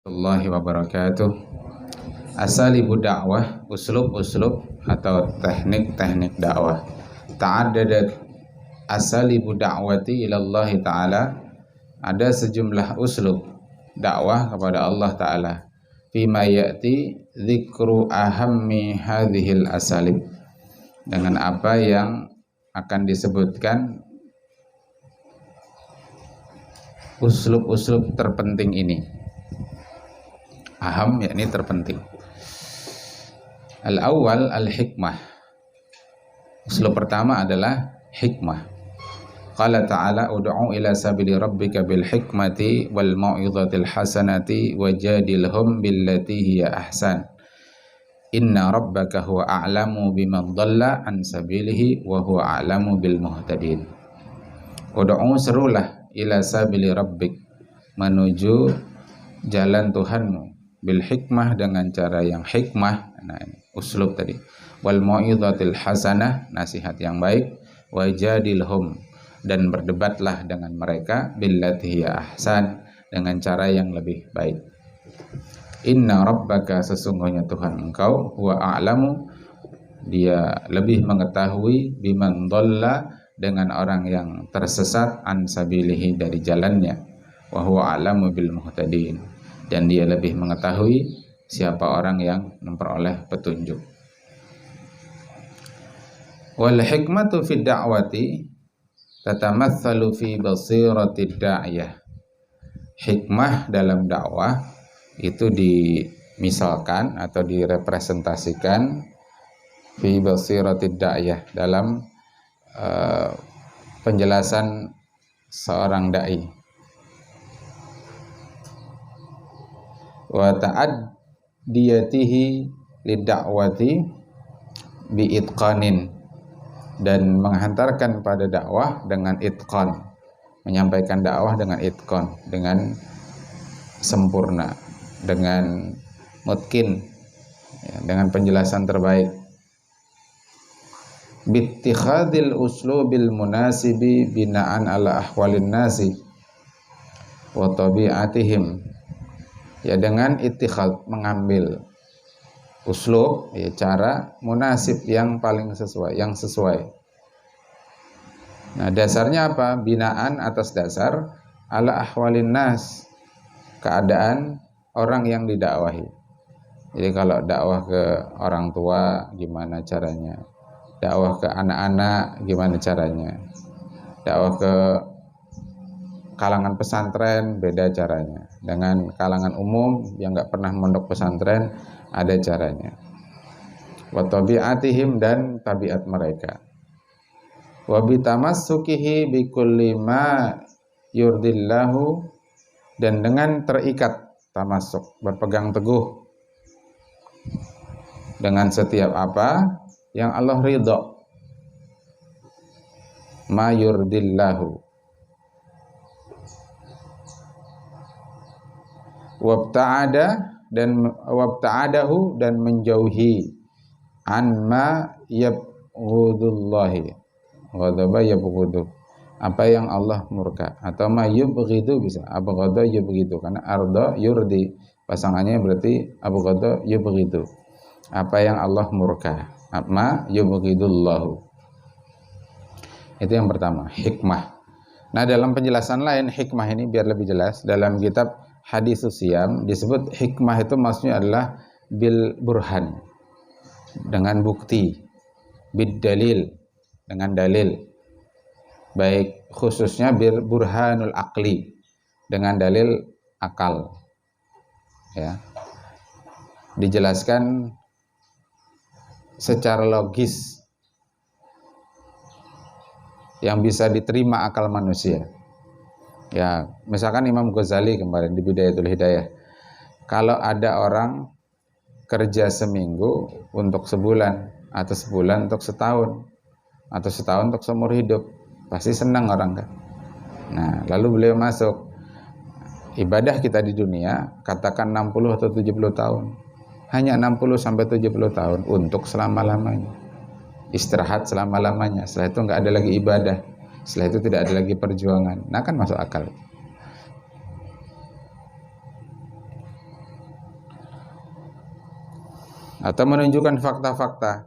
Warahmatullahi wabarakatuh. Asalibu dakwah, uslub-uslub atau teknik-teknik dakwah. Ta'addadat asalibu da'wati ilallahi ta'ala. Ada sejumlah uslub dakwah kepada Allah ta'ala. Fima ya'ti dzikru ahammi hadhil asalib. Dengan apa yang akan disebutkan uslub-uslub terpenting ini. Aham yakni terpenting. Al-awwal al-hikmah. Uslub pertama adalah hikmah. Qala ta'ala ud'u ila sabili rabbika bil hikmati wal mau'izatil hasanati wajadilhum billati hiya ahsan. Inna rabbaka huwa a'lamu biman dhalla an sabilihi wa huwa a'lamu bil muhtadin. Ud'u, serulah, ila sabili rabbik, menuju jalan Tuhanmu, bil hikmah, dengan cara yang hikmah. Nah, ini uslub tadi. Wal mau'izatil hasanah, nasihat yang baik. Wajadilhum, dan berdebatlah dengan mereka, billati hiya ahsan, dengan cara yang lebih baik. Inna rabbaka, sesungguhnya Tuhan engkau, huwa a'lamu, dia lebih mengetahui, biman dhalla, dengan orang yang tersesat, an sabilihi, dari jalannya, wa huwa a'lamu bil muhtadin, dan dia lebih mengetahui siapa orang yang memperoleh petunjuk. Wal hikmatu fi da'wati tatamatsalu fi basirati da'iyah. Hikmah dalam dakwah itu dimisalkan atau direpresentasikan fi basirati da'iyah, dalam penjelasan seorang dai. Wa ta'addiyatihi lidda'wati biitqanin, dan menghantarkan pada dakwah dengan itqan, menyampaikan dakwah dengan itqan, dengan sempurna, dengan mutkin, ya, dengan penjelasan terbaik. Bittikhadil uslubil munasibi bina'an ala ahwalin nasi wa tabi'atihim, ya, dengan ittikhad, mengambil uslub, ya, cara munasib, yang paling sesuai, yang sesuai. Nah, dasarnya apa? Binaan, atas dasar ala ahwalin nas, keadaan orang yang didakwahi. Jadi kalau dakwah ke orang tua, gimana caranya? Dakwah ke anak-anak, gimana caranya? Dakwah ke kalangan pesantren, beda caranya. Dengan kalangan umum yang nggak pernah mondok pesantren, ada caranya. Wa tabi'atihim, dan tabiat mereka. Wa bitamassukihi bikulli ma yurdillahu, dan dengan terikat, tamasuk, berpegang teguh dengan setiap apa yang Allah ridha. Ma yurdillahu. Wabta'adahu, dan menjauhi, an ma yabghudullahi, ghadaba yabghudu, apa yang Allah murka, atau ma yubghidu, bisa abghada yubghidu, karena arda yurdi, pasangannya berarti abghada yubghidu, apa yang Allah murka, ma yubghidullahu. Itu yang pertama, hikmah. Nah, dalam penjelasan lain hikmah ini biar lebih jelas, dalam kitab Haditsus Siyam disebut hikmah itu maksudnya adalah bil burhan, dengan bukti, bid dalil, dengan dalil, baik khususnya bil burhanul aqli, dengan dalil akal, ya, dijelaskan secara logis yang bisa diterima akal manusia. Ya, misalkan Imam Ghazali kemarin di Bidayatul Hidayah, kalau ada orang kerja seminggu untuk sebulan, atau sebulan untuk setahun, atau setahun untuk seumur hidup, pasti senang orang kan. Nah, lalu beliau masuk, ibadah kita di dunia katakan 60 atau 70 tahun, hanya 60 sampai 70 tahun untuk selama-lamanya, istirahat selama-lamanya, setelah itu nggak ada lagi ibadah, setelah itu tidak ada lagi perjuangan. Nah, kan masuk akal. atau menunjukkan fakta-fakta.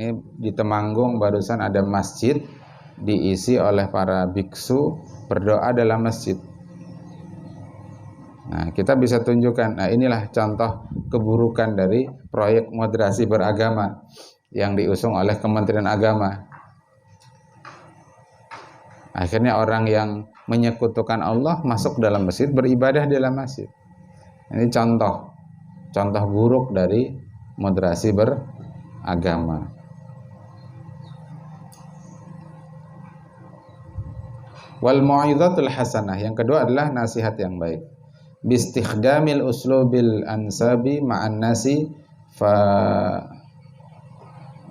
Ini di Temanggung barusan ada masjid diisi oleh para biksu berdoa dalam masjid. Nah, kita bisa tunjukkan, nah inilah contoh keburukan dari proyek moderasi beragama yang diusung oleh Kementerian Agama. Akhirnya orang yang menyekutukan Allah masuk dalam masjid, beribadah dalam masjid. Ini contoh buruk dari moderasi beragama. Wal mau'izatul hasanah, yang kedua adalah nasihat yang baik. Bistikhdamil uslubil ansabi ma'an nasi fa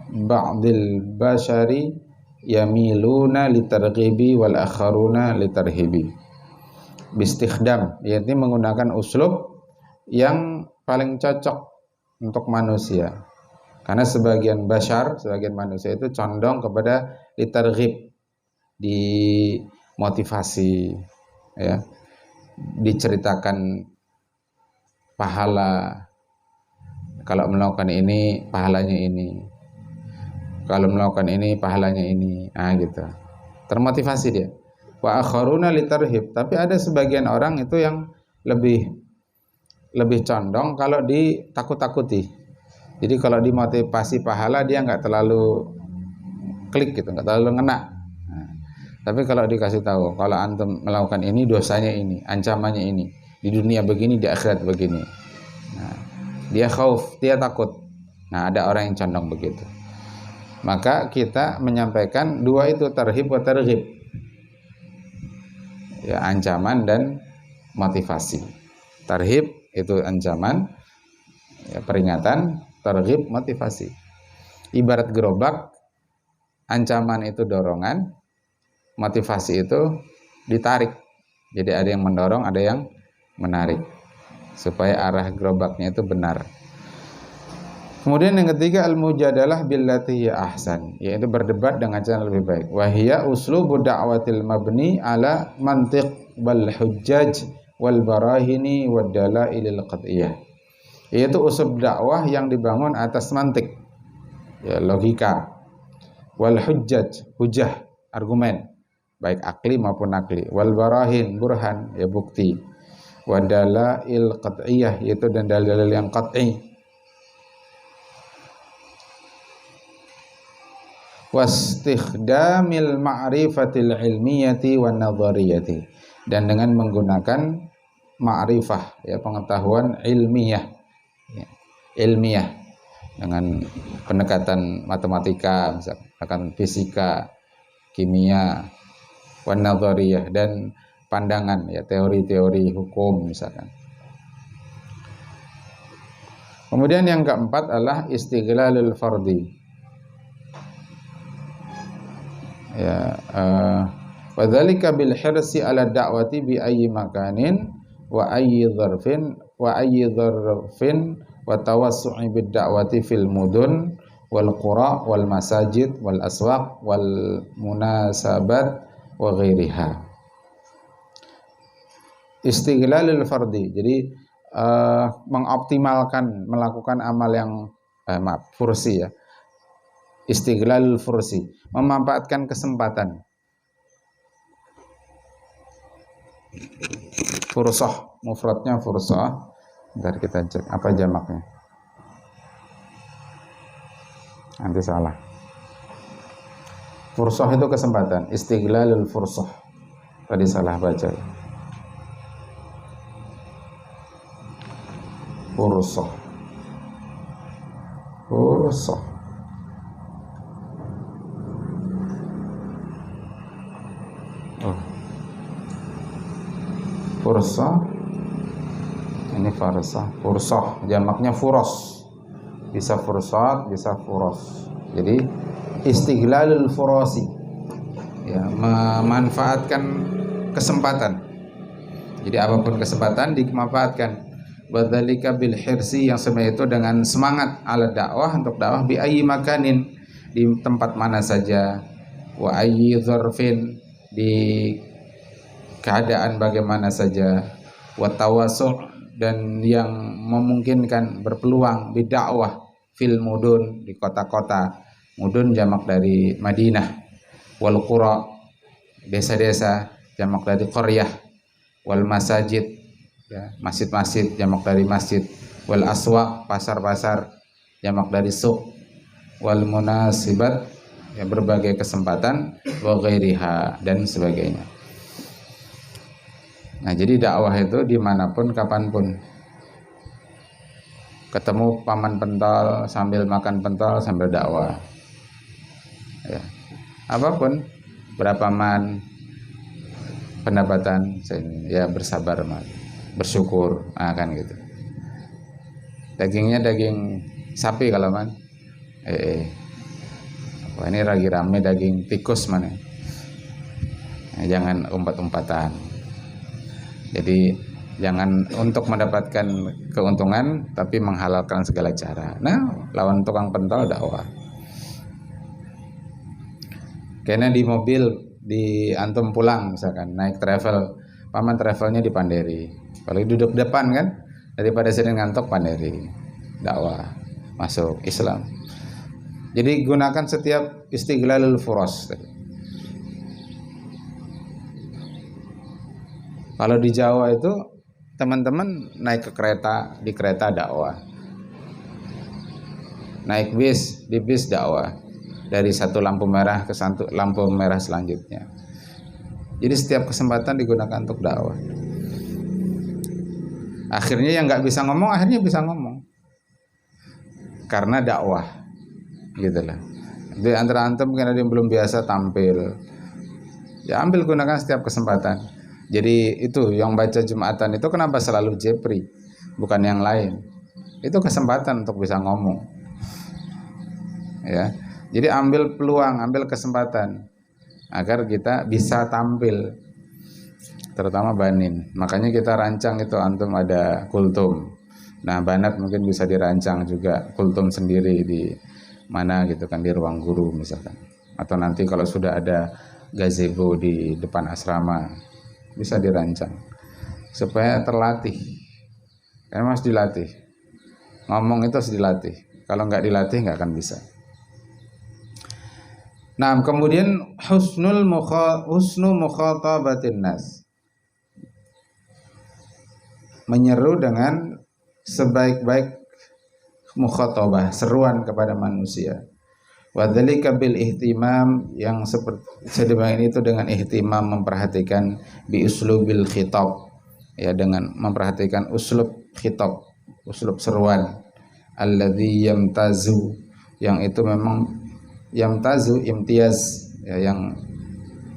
ba'dil bashari yamiluna litarghibi wal akharuna litarhibi. Bistikhdam, yaitu menggunakan uslub yang paling cocok untuk manusia. Karena sebagian manusia itu condong kepada litarghib, dimotivasi, ya, diceritakan pahala. Kalau melakukan ini pahalanya ini, kalau melakukan ini pahalanya ini, gitu. Termotivasi dia. Wa akharuna litarhib. Tapi ada sebagian orang itu yang lebih condong kalau ditakut-takuti. Jadi kalau dimotivasi pahala dia nggak terlalu klik gitu, nggak terlalu ngena. Tapi kalau dikasih tahu, kalau antum melakukan ini dosanya ini, ancamannya ini, di dunia begini, di akhirat begini. Nah, dia khauf, dia takut. Nah, ada orang yang condong begitu. Maka kita menyampaikan dua itu, tarhib wa targhib. Ya, ancaman dan motivasi. Tarhib itu ancaman, ya, peringatan, targhib motivasi. Ibarat gerobak, ancaman itu dorongan, motivasi itu ditarik. Jadi ada yang mendorong, ada yang menarik, supaya arah gerobaknya itu benar. Kemudian yang ketiga, al-mujadalah billati hiya ahsan, yaitu berdebat dengan cara lebih baik. Wa hiya uslubu da'watil mabni ala mantiq wal hujjaj wal barahini wad dalailil qat'iyah. Yaitu uslub dakwah yang dibangun atas mantik, ya, logika, wal hujjaj, hujah, argumen, baik akli maupun nakli, wal barahin, burhan, ya, bukti, wadalail qat'iyah, yaitu dan dalil yang qat'i, wastikhdamil ma'rifatil ilmiyati wan nadhariyati, dan dengan menggunakan ma'rifah, ya, pengetahuan ilmiah, ya, ilmiah dengan pendekatan matematika, misalkan fisika, kimia, wan nadhariyah, dan pandangan, ya, teori-teori hukum misalkan. Kemudian yang keempat adalah istighlalul fardi, ya, wadzalika bil hirsi ala da'wati bi ayyi makanin wa ayyi dzarfin wa tawassu'i bid da'wati fil mudun wal qura wal masajid wal aswaq wal munasabat wa ghairiha. Istighlalul fardi, jadi mengoptimalkan, melakukan amal yang fursi, ya. Istighlalul fursi, memanfaatkan kesempatan. Fursah, mufradnya fursah. Bentar kita cek apa jamaknya. Nanti salah. Fursah itu kesempatan, istighlalul fursah. Tadi salah baca. Fursah. Fursah. Fursah. Ini farsah. Fursah jamaknya furos. Bisa fursat, bisa furos. Jadi istighlalul furasi, ya, memanfaatkan kesempatan. Jadi apapun kesempatan dimanfaatkan. Wadzalika bil hirsi, yang sebenarnya itu dengan semangat ala dakwah, untuk dakwah bi ayyi makanin, di tempat mana saja, wa ayyi dzarfin, di keadaan bagaimana saja, wa tawassu', dan yang memungkinkan berpeluang bidakwah, fil mudun, di kota-kota. Mudun jamak dari Madinah. Wal qura, desa-desa, jamak dari qaryah. Wal masajid, ya, masjid-masjid, jamak dari masjid. Wal aswaq, pasar-pasar, jamak dari suq. Wal munasibat, ya, berbagai kesempatan. Wa ghairiha, dan sebagainya. Nah, jadi dakwah itu dimanapun, kapanpun. Ketemu paman pentol sambil makan pentol sambil dakwah, ya. Apapun, berapa man pendapatan, ya bersabar man, bersyukur, kan gitu. Dagingnya daging sapi kalau man, wah ini lagi rame daging tikus mana, nah, jangan umpat-umpatan. Jadi jangan untuk mendapatkan keuntungan tapi menghalalkan segala cara. Nah, lawan tukang pentol dakwah. Karena di mobil, di antum pulang misalkan naik travel, paman travelnya di Panderi. Kalau duduk depan kan, daripada sering ngantuk Panderi. Dakwah, masuk Islam. Jadi gunakan setiap istighlalul furas. Kalau di Jawa itu teman-teman naik ke kereta, di kereta dakwah. Naik bis, di bis dakwah. Dari satu lampu merah ke satu lampu merah selanjutnya. Jadi setiap kesempatan digunakan untuk dakwah. Akhirnya yang nggak bisa ngomong, akhirnya bisa ngomong. Karena dakwah, gitulah. Di antara antum mungkin ada yang belum biasa tampil. Ya ambil gunakan setiap kesempatan. Jadi itu yang baca Jumatan itu kenapa selalu Jepri, bukan yang lain. Itu kesempatan untuk bisa ngomong. Ya. Jadi ambil peluang, ambil kesempatan agar kita bisa tampil, terutama banin. Makanya kita rancang itu antum ada kultum. Nah, banat mungkin bisa dirancang juga kultum sendiri di mana gitu kan, di ruang guru misalkan. Atau nanti kalau sudah ada gazebo di depan asrama, bisa dirancang supaya terlatih. Karena harus dilatih. Ngomong itu harus dilatih. Kalau nggak dilatih nggak akan bisa. Nah, kemudian husnu mukhatabatin nas. Menyeru dengan sebaik-baik mukhatabah, seruan kepada manusia. Wa dzalika bil ihtimam, yang seperti sedemikian itu dengan ihtimam, memperhatikan bi uslubil khitab, ya, dengan memperhatikan uslub khitab, uslub seruan, alladzi yamtazu, yang itu memang yamtazu, imtiaz, ya, yang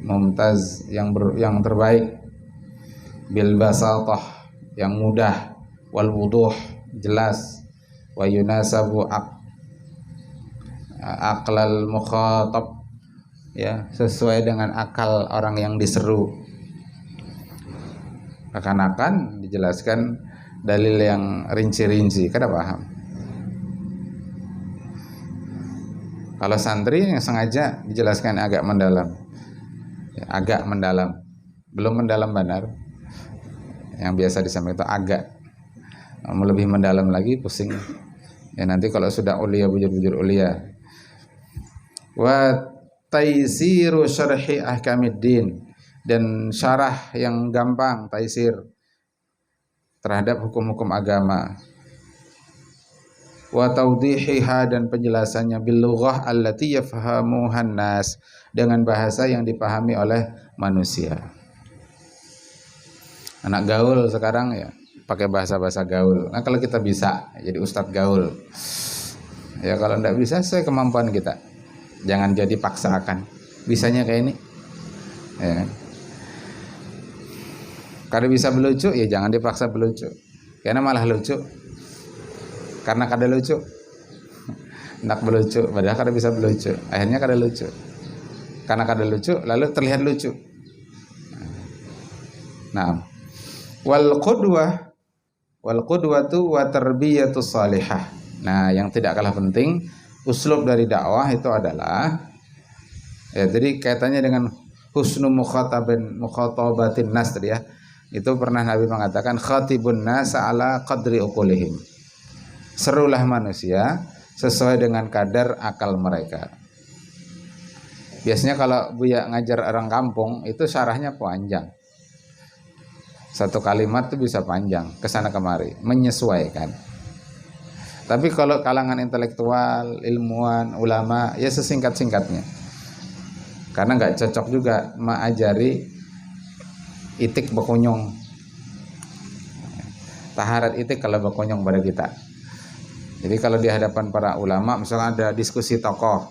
mumtaz, yang terbaik, bil basatah, yang mudah, wal wuduh, jelas, wa yunasabu aqlal mukhatab, ya, sesuai dengan akal orang yang diseru. Akan-akan dijelaskan dalil yang rinci-rinci, kada paham. Kalau santri yang sengaja dijelaskan agak mendalam, ya, agak mendalam, belum mendalam benar. Yang biasa disampaikan itu agak, mau lebih mendalam lagi pusing. Ya nanti kalau sudah ulia, bujur-bujur ulia. Wa taisiru syarhi ahkamiddin, dan syarah yang gampang, taisir, terhadap hukum-hukum agama. Wa tawdihiha, dan penjelasannya bil lughah allati yafhamuhan nas, dengan bahasa yang dipahami oleh manusia. Anak gaul sekarang ya pakai bahasa-bahasa gaul. Nah, kalau kita bisa jadi ustadz gaul. Ya kalau enggak bisa sesuai kemampuan kita. Jangan jadi paksakan. Bisanya kayak ini. Ya. Kalau bisa belucu ya jangan dipaksa belucu. Karena malah lucu. Karena kada lucu, hendak belucu, padahal kada bisa belucu, akhirnya kada lucu. Karena kada lucu, lalu terlihat lucu. Nah, wal qudwatu wa tarbiyatus salihah. Nah, yang tidak kalah penting, uslub dari dakwah itu adalah, ya, jadi kaitannya dengan husnu mukhatabatin nas tadi ya. Itu pernah Nabi mengatakan khatibun nas ala qadri uqulihim. Serulah manusia sesuai dengan kadar akal mereka. Biasanya kalau Buya ngajar orang kampung itu syarahnya panjang. Satu kalimat itu bisa panjang, kesana kemari, menyesuaikan. Tapi kalau kalangan intelektual, ilmuwan, ulama, ya sesingkat-singkatnya. Karena nggak cocok juga mengajari itik bekunyong. Taharat itik kalau bekunyong pada kita. Jadi kalau di hadapan para ulama, misalnya ada diskusi tokoh,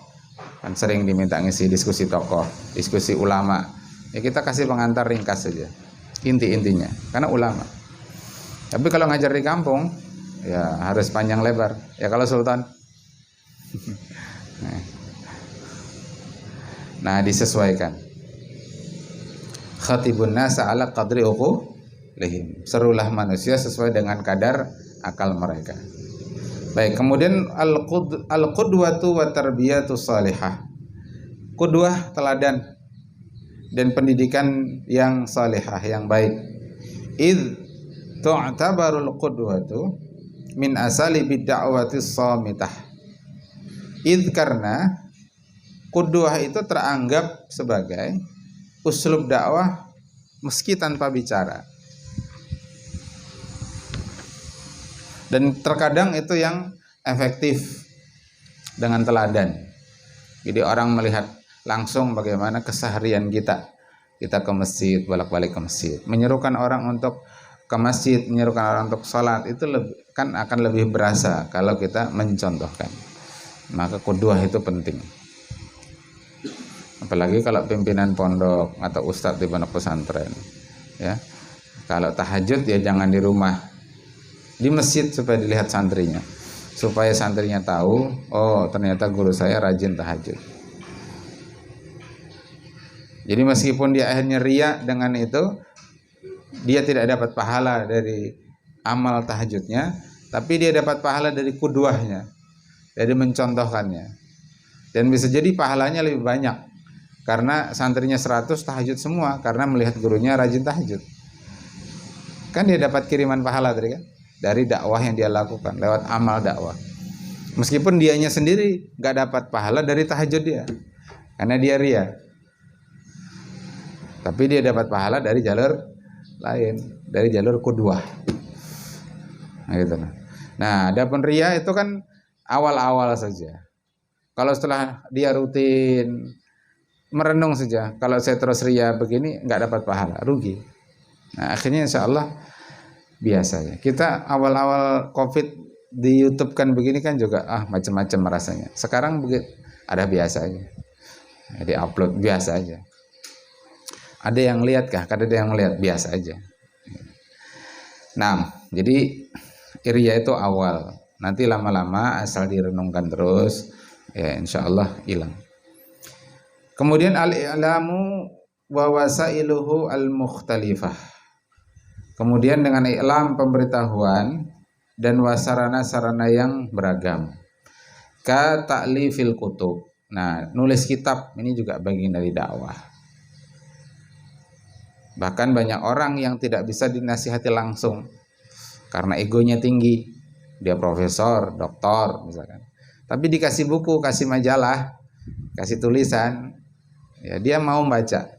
kan sering diminta ngisi diskusi tokoh, diskusi ulama, ya kita kasih pengantar ringkas saja, inti-intinya, karena ulama. Tapi kalau ngajar di kampung, ya harus panjang lebar. Ya kalau Sultan, nah disesuaikan. Khatibun nasa ala qadri uqulihim, serulah manusia sesuai dengan kadar akal mereka. Baik, kemudian al-qudwatu wa tarbiyatu salihah. Qudwah, teladan dan pendidikan yang salihah, yang baik. Id tu'tabarul qudwatu min asalibid da'wati shamitah. Id, karena qudwah itu teranggap sebagai uslub dakwah meski tanpa bicara. Dan terkadang itu yang efektif dengan teladan. Jadi orang melihat langsung bagaimana keseharian kita. Kita ke masjid, bolak-balik ke masjid. Menyerukan orang untuk ke masjid, menyerukan orang untuk sholat, itu kan akan lebih berasa kalau kita mencontohkan. Maka qudwah itu penting. Apalagi kalau pimpinan pondok atau ustadz di pondok pesantren. Ya. Kalau tahajud ya jangan di rumah. Di masjid supaya dilihat santrinya, supaya santrinya tahu, oh ternyata guru saya rajin tahajud. Jadi meskipun dia akhirnya riya dengan itu, dia tidak dapat pahala dari amal tahajudnya, tapi dia dapat pahala dari qudwahnya, dari mencontohkannya. Dan bisa jadi pahalanya lebih banyak karena santrinya 100 tahajud semua karena melihat gurunya rajin tahajud. Kan dia dapat kiriman pahala tadi kan, dari dakwah yang dia lakukan lewat amal dakwah. Meskipun dianya sendiri gak dapat pahala dari tahajud dia karena dia riya, tapi dia dapat pahala dari jalur lain, dari jalur qudwah. Nah, gitu. Nah, adapun riya itu kan awal-awal saja. Kalau setelah dia rutin merenung saja, kalau saya terus riya begini nggak dapat pahala, rugi. Nah, akhirnya insya Allah biasanya kita awal-awal COVID di YouTube kan begini kan juga macam-macam rasanya. Sekarang ada biasa aja, di upload biasa aja. Ada yang lihat kah? Ada yang lihat biasa aja. Nah, jadi riya itu awal. Nanti lama-lama asal direnungkan terus, ya insya Allah hilang. Kemudian al-i'lamu wa wasailuhu al-mukhtalifah. Kemudian dengan i'lam, pemberitahuan dan wasarana-sarana yang beragam. Ka ta'lifil kutub. Nah, nulis kitab ini juga bagian dari dakwah. Bahkan banyak orang yang tidak bisa dinasihati langsung karena egonya tinggi. Dia profesor, doktor misalkan. Tapi dikasih buku, kasih majalah, kasih tulisan, ya dia mau baca.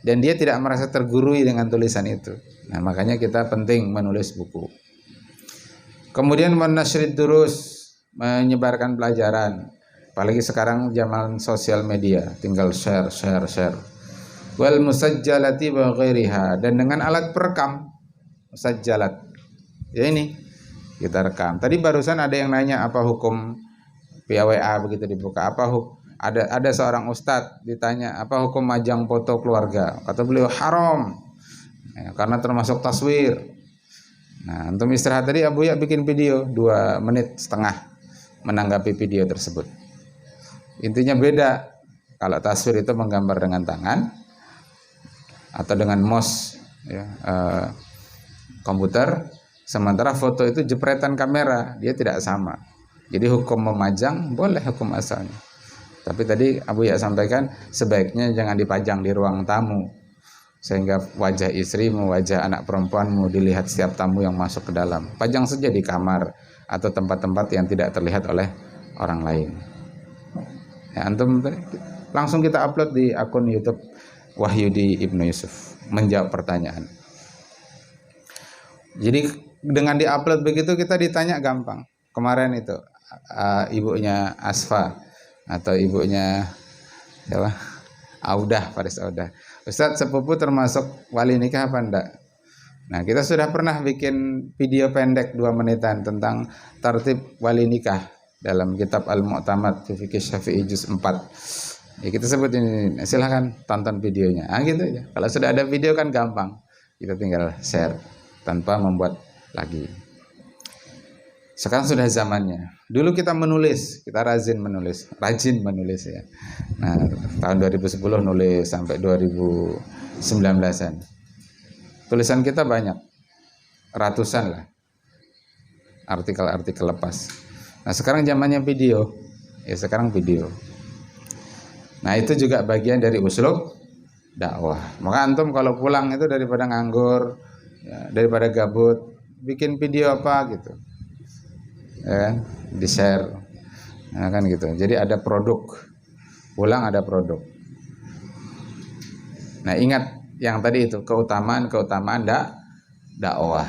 Dan dia tidak merasa tergurui dengan tulisan itu. Nah, makanya kita penting menulis buku. Kemudian menasrid durus, menyebarkan pelajaran. Apalagi sekarang zaman sosial media, tinggal share. Wal musajjalati wa ghairiha, dan dengan alat perekam musajjalat. Ya ini kita rekam. Tadi barusan ada yang nanya apa hukum via WA begitu dibuka, ada seorang ustadz ditanya apa hukum majang foto keluarga, kata beliau haram ya, karena termasuk taswir. Nah, untuk istirahat tadi Abu Ya bikin video 2,5 menit menanggapi video tersebut. Intinya beda, kalau taswir itu menggambar dengan tangan atau dengan mouse ya, komputer, sementara foto itu jepretan kamera, dia tidak sama. Jadi hukum memajang boleh, hukum asalnya. Tapi tadi Abu Ya sampaikan sebaiknya jangan dipajang di ruang tamu, sehingga wajah istrimu, wajah anak perempuanmu dilihat setiap tamu yang masuk ke dalam. Pajang saja di kamar atau tempat-tempat yang tidak terlihat oleh orang lain. Ya, antum langsung kita upload di akun YouTube Wahyudi Ibnu Yusuf menjawab pertanyaan. Jadi dengan diupload begitu kita ditanya gampang. Kemarin itu ibunya Asfa atau ibunya siapa? Audah, Faris Audah. Ustadz, sepupu termasuk wali nikah apa enggak? Nah, kita sudah pernah bikin video pendek 2 menitan tentang tertib wali nikah dalam kitab Al-Mu'tamad fi Fiqih Syafi'i juz 4. Ya, kita sebut ini, silahkan tonton videonya. Gitu aja. Kalau sudah ada video kan gampang. Kita tinggal share tanpa membuat lagi. Sekarang sudah zamannya. Dulu kita menulis, kita rajin menulis ya. Nah, tahun 2010 nulis sampai 2019-an. Tulisan kita banyak, ratusan lah, artikel-artikel lepas. Nah, sekarang zamannya video, ya sekarang video. Nah, itu juga bagian dari uslub dakwah. Maka antum kalau pulang itu daripada nganggur, ya, daripada gabut, bikin video apa gitu, ya, di share, nah, kan gitu. Jadi ada produk, pulang ada produk. Nah, ingat yang tadi itu keutamaan dakwah.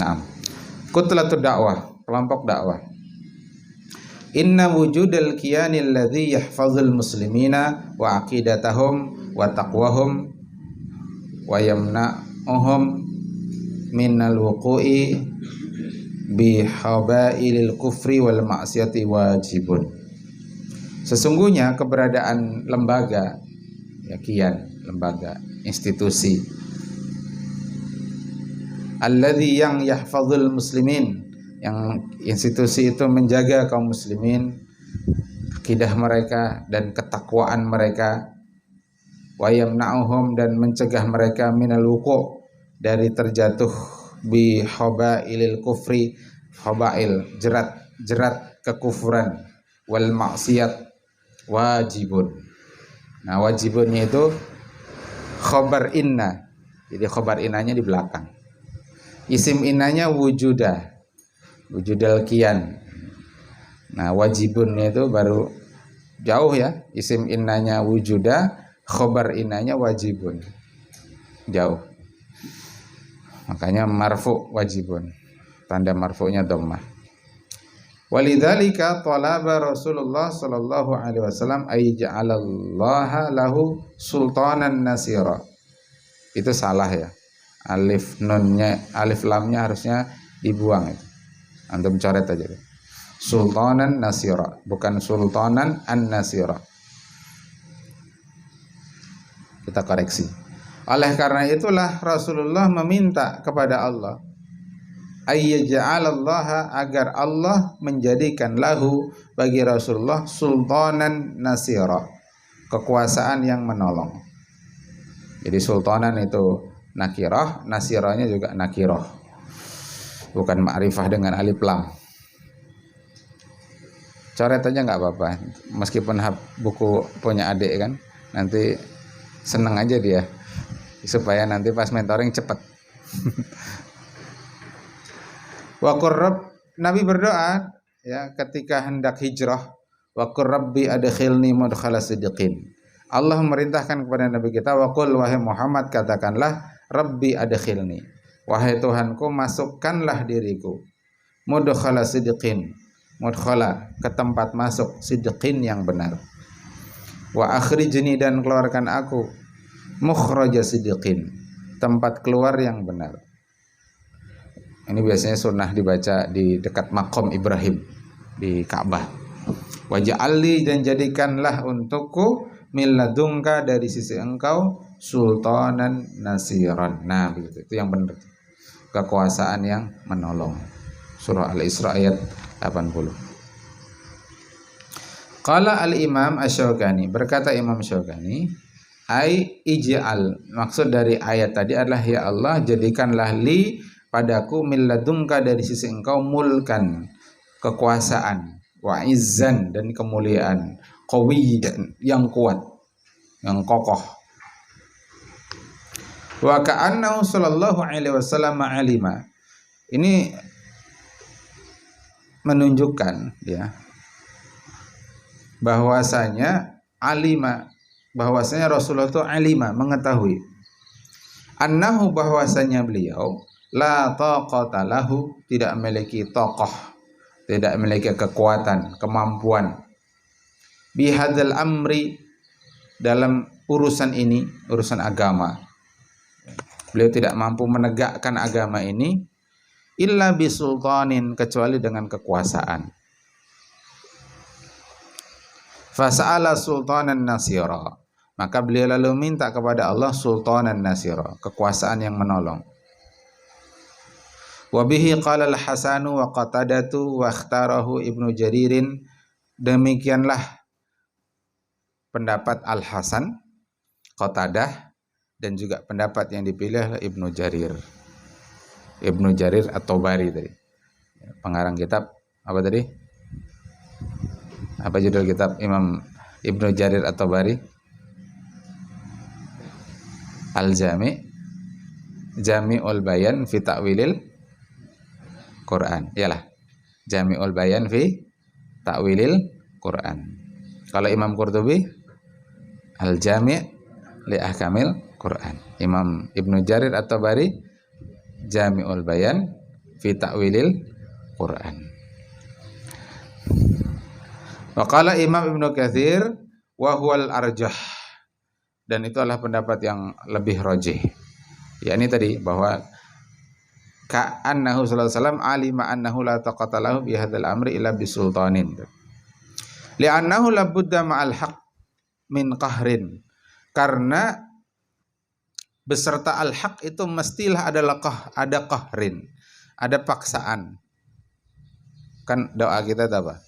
Nah, kutlatud dakwah, kelompok dakwah. Inna wujudal kiyanil ladzi yahfazul muslimina wa aqidatahum wa taqwahum wa yamna'uhum minal wuqu'i bi habailil kufri wal ma'siyati wajibun. Sesungguhnya keberadaan lembaga, ya, kian, lembaga, institusi, alladzi yang yahfazul muslimin, yang institusi itu menjaga kaum muslimin, akidah mereka dan ketakwaan mereka, wa yamna'uhum, dan mencegah mereka minal wuqu', dari terjatuh, bi habailil kufri, habail, jerat kekufuran, wal maksiat, wajibun. Nah, wajibunnya itu khobar inna. Jadi khobar innanya di belakang. Isim innanya wujudal kian. Nah, wajibunnya itu baru jauh ya. Isim innanya wujuda, khobar innanya wajibun. Jauh. Makanya marfu wajibun. Tanda marfu'nya dhammah. Walidzalika talaba Rasulullah sallallahu alaihi wasallam ay ja'alallaha lahu sultanan nasira. Itu salah ya. Alif lamnya harusnya dibuang itu. Antum coret aja deh. Sultanan nasira, bukan sultanan an-nasira. Kita koreksi. Oleh karena itulah Rasulullah meminta kepada Allah ayyaja'alallaha, agar Allah menjadikan lahu, bagi Rasulullah, sultanan nasira, kekuasaan yang menolong. Jadi sultanan itu nakirah, nasirahnya juga nakirah, bukan ma'rifah dengan alif lam. Coret aja nggak apa-apa, meskipun buku punya adik kan, nanti seneng aja dia, supaya nanti pas mentoring cepet. Wa qurrab, Nabi berdoa ya ketika hendak hijrah, wa qurrabbi adkhilni mudkhala sidqin. Allah memerintahkan kepada Nabi kita, wa qul, wahai Muhammad, katakanlah, rabbi adkhilni, wahai Tuhanku, masukkanlah diriku, mudkhala sidqin, mudkhala, ke tempat masuk, sidqin, yang benar, wa akhrijni, dan keluarkan aku, mukhraja sidqin, tempat keluar yang benar. Ini biasanya sunnah dibaca di dekat maqam Ibrahim di Ka'bah. Waj'alli, dan jadikanlah untukku, min ladunka, dari sisi engkau, sultanan nasiran. Nah, begitu. Itu yang benar. Kekuasaan yang menolong. Surah Al-Isra ayat 80. Qala al-Imam Asy-Syaukani, berkata Imam Syaukani, ai ij'al, maksud dari ayat tadi adalah, ya Allah, jadikanlah li, padaku, min ladunka, dari sisi engkau, mulkan, kekuasaan, wa izzan, dan kemuliaan, qawiyan, yang kuat, yang kokoh. Wa ka'annahu sallallahu alaihi wasallam alima. Ini menunjukkan ya bahwasanya alima, bahwasanya Rasulullah itu alima, mengetahui, annahu, bahwasanya beliau la taqata lahu, tidak memiliki tokoh, tidak memiliki kekuatan, kemampuan, bihadzal amri, dalam urusan ini, urusan agama. Beliau tidak mampu menegakkan agama ini illa bisultanin, kecuali dengan kekuasaan. Fasa'ala sultanan nasira, maka beliau lalu minta kepada Allah sultanan nasira, kekuasaan yang menolong. Wa bihi qala al-Hasanu wa Qatadatu wa ikhtarahu Ibnu Jaririn, demikianlah pendapat Al-Hasan, Qatadah, dan juga pendapat yang dipilih oleh Ibnu Jarir. Ibnu Jarir At-Tabari tadi, pengarang kitab apa tadi? Apa judul kitab Imam Ibnu Jarir At-Tabari? Al-Jami', Jami'ul Bayan fi Ta'wilil Quran. Iyalah, Jami'ul Bayan fi Ta'wilil Quran. Kalau Imam Qurtubi, Al-Jami' li Ahkamil Quran. Imam Ibnu Jarir At-Tabari, Jami'ul Bayan fi Ta'wilil Quran. Wa qala Imam Ibnu Katsir wa huwal arjah, dan itu adalah pendapat yang lebih rajih. Yakni tadi bahwa ka'annahu sallallahu alaihi wasallam alima annahu la taqata lahu bi hadzal amri illa bisultanin. Li'annahu la budda ma'al haqq min qahrin, karena beserta al-haq itu mestilah adalah ada qahrin, ada paksaan. Kan doa kita apa?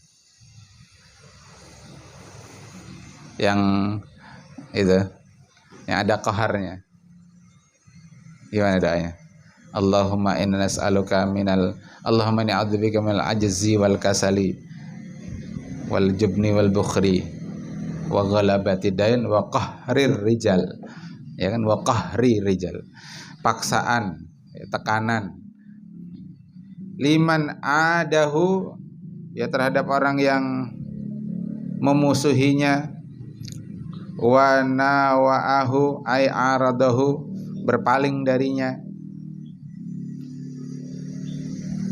Yang itu, yang ada qaharnya. Gimana doanya? Allahumma inna nas'aluka Allahumma inni a'udzubika minal ajzi wal kasali wal jubni wal bukhri wa ghalabati dain wa qahrir rijal. Ya kan, wa qahri rijal, paksaan, tekanan. Liman adahu, ya terhadap orang yang memusuhinya, wa nawa'ahu ay aradahu, berpaling darinya.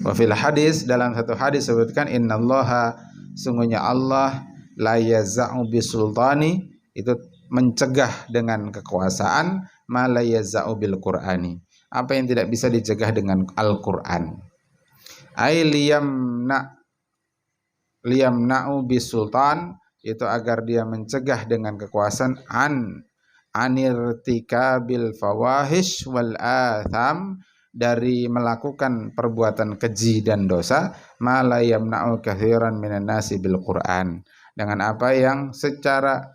Wa fil hadis, dalam satu hadis sebutkan, innallaha, sungguhnya Allah, la yaza'u bisultani, itu mencegah dengan kekuasaan, ma la yaza'u bil qur'ani, apa yang tidak bisa dicegah dengan Al-Qur'an. Ai liyamna'u bisultan, itu agar dia mencegah dengan kekuasaan, anirtikabil fawahish wal atham, dari melakukan perbuatan keji dan dosa, ma la yamna'u katsiran minan nasi bil Qur'an, dengan apa yang secara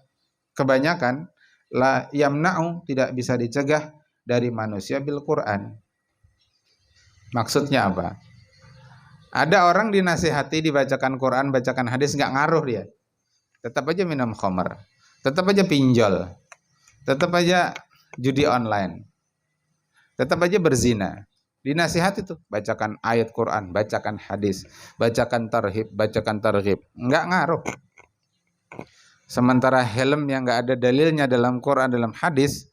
kebanyakan la yamna'u, tidak bisa dicegah dari manusia bil Qur'an. Maksudnya apa? Ada orang dinasihati, dibacakan Quran, bacakan hadis, nggak ngaruh dia. Tetap aja minum khamar, tetap aja pinjol, tetap aja judi online, tetap aja berzina. Dinasihati tuh, bacakan ayat Quran, bacakan hadis, bacakan tarhib, nggak ngaruh. Sementara helm yang nggak ada dalilnya dalam Quran, dalam hadis,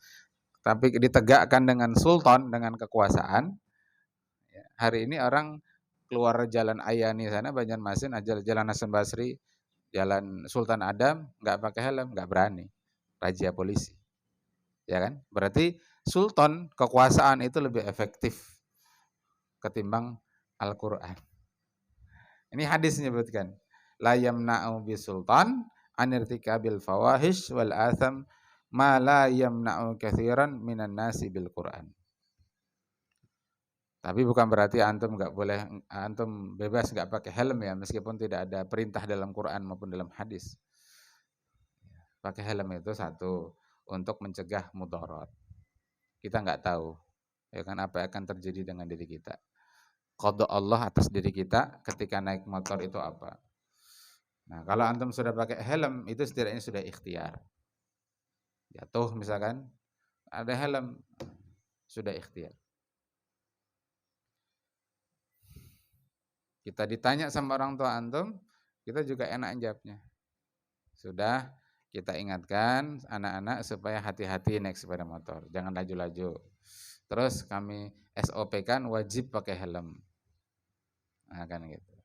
tapi ditegakkan dengan sultan, dengan kekuasaan. Hari ini orang keluar jalan Ayani sana, Banjarmasin, jalan Hasan Basri, jalan Sultan Adam, nggak pakai helm, nggak berani, razia polisi, ya kan? Berarti sultan, kekuasaan itu lebih efektif ketimbang Al-Quran. Ini hadis menyebutkan, la yamna'u bisultan anirtikabil fawahish wal atham ma la yamna'u katsiran minan nasi bil Quran. Tapi bukan berarti antum nggak boleh, antum bebas nggak pakai helm ya, meskipun tidak ada perintah dalam Quran maupun dalam hadis. Pakai helm itu satu, untuk mencegah mudarat. Kita nggak tahu, ya kan, apa yang akan terjadi dengan diri kita. Qada Allah atas diri kita ketika naik motor itu apa. Nah, kalau antum sudah pakai helm, itu setidaknya sudah ikhtiar. Jatuh misalkan, ada helm, sudah ikhtiar. Kita ditanya sama orang tua antum, kita juga enak jawabnya. Sudah kita ingatkan anak-anak supaya hati-hati naik sepeda motor, jangan laju-laju. Terus kami SOP-kan wajib pakai helm. Nah, kan gitu.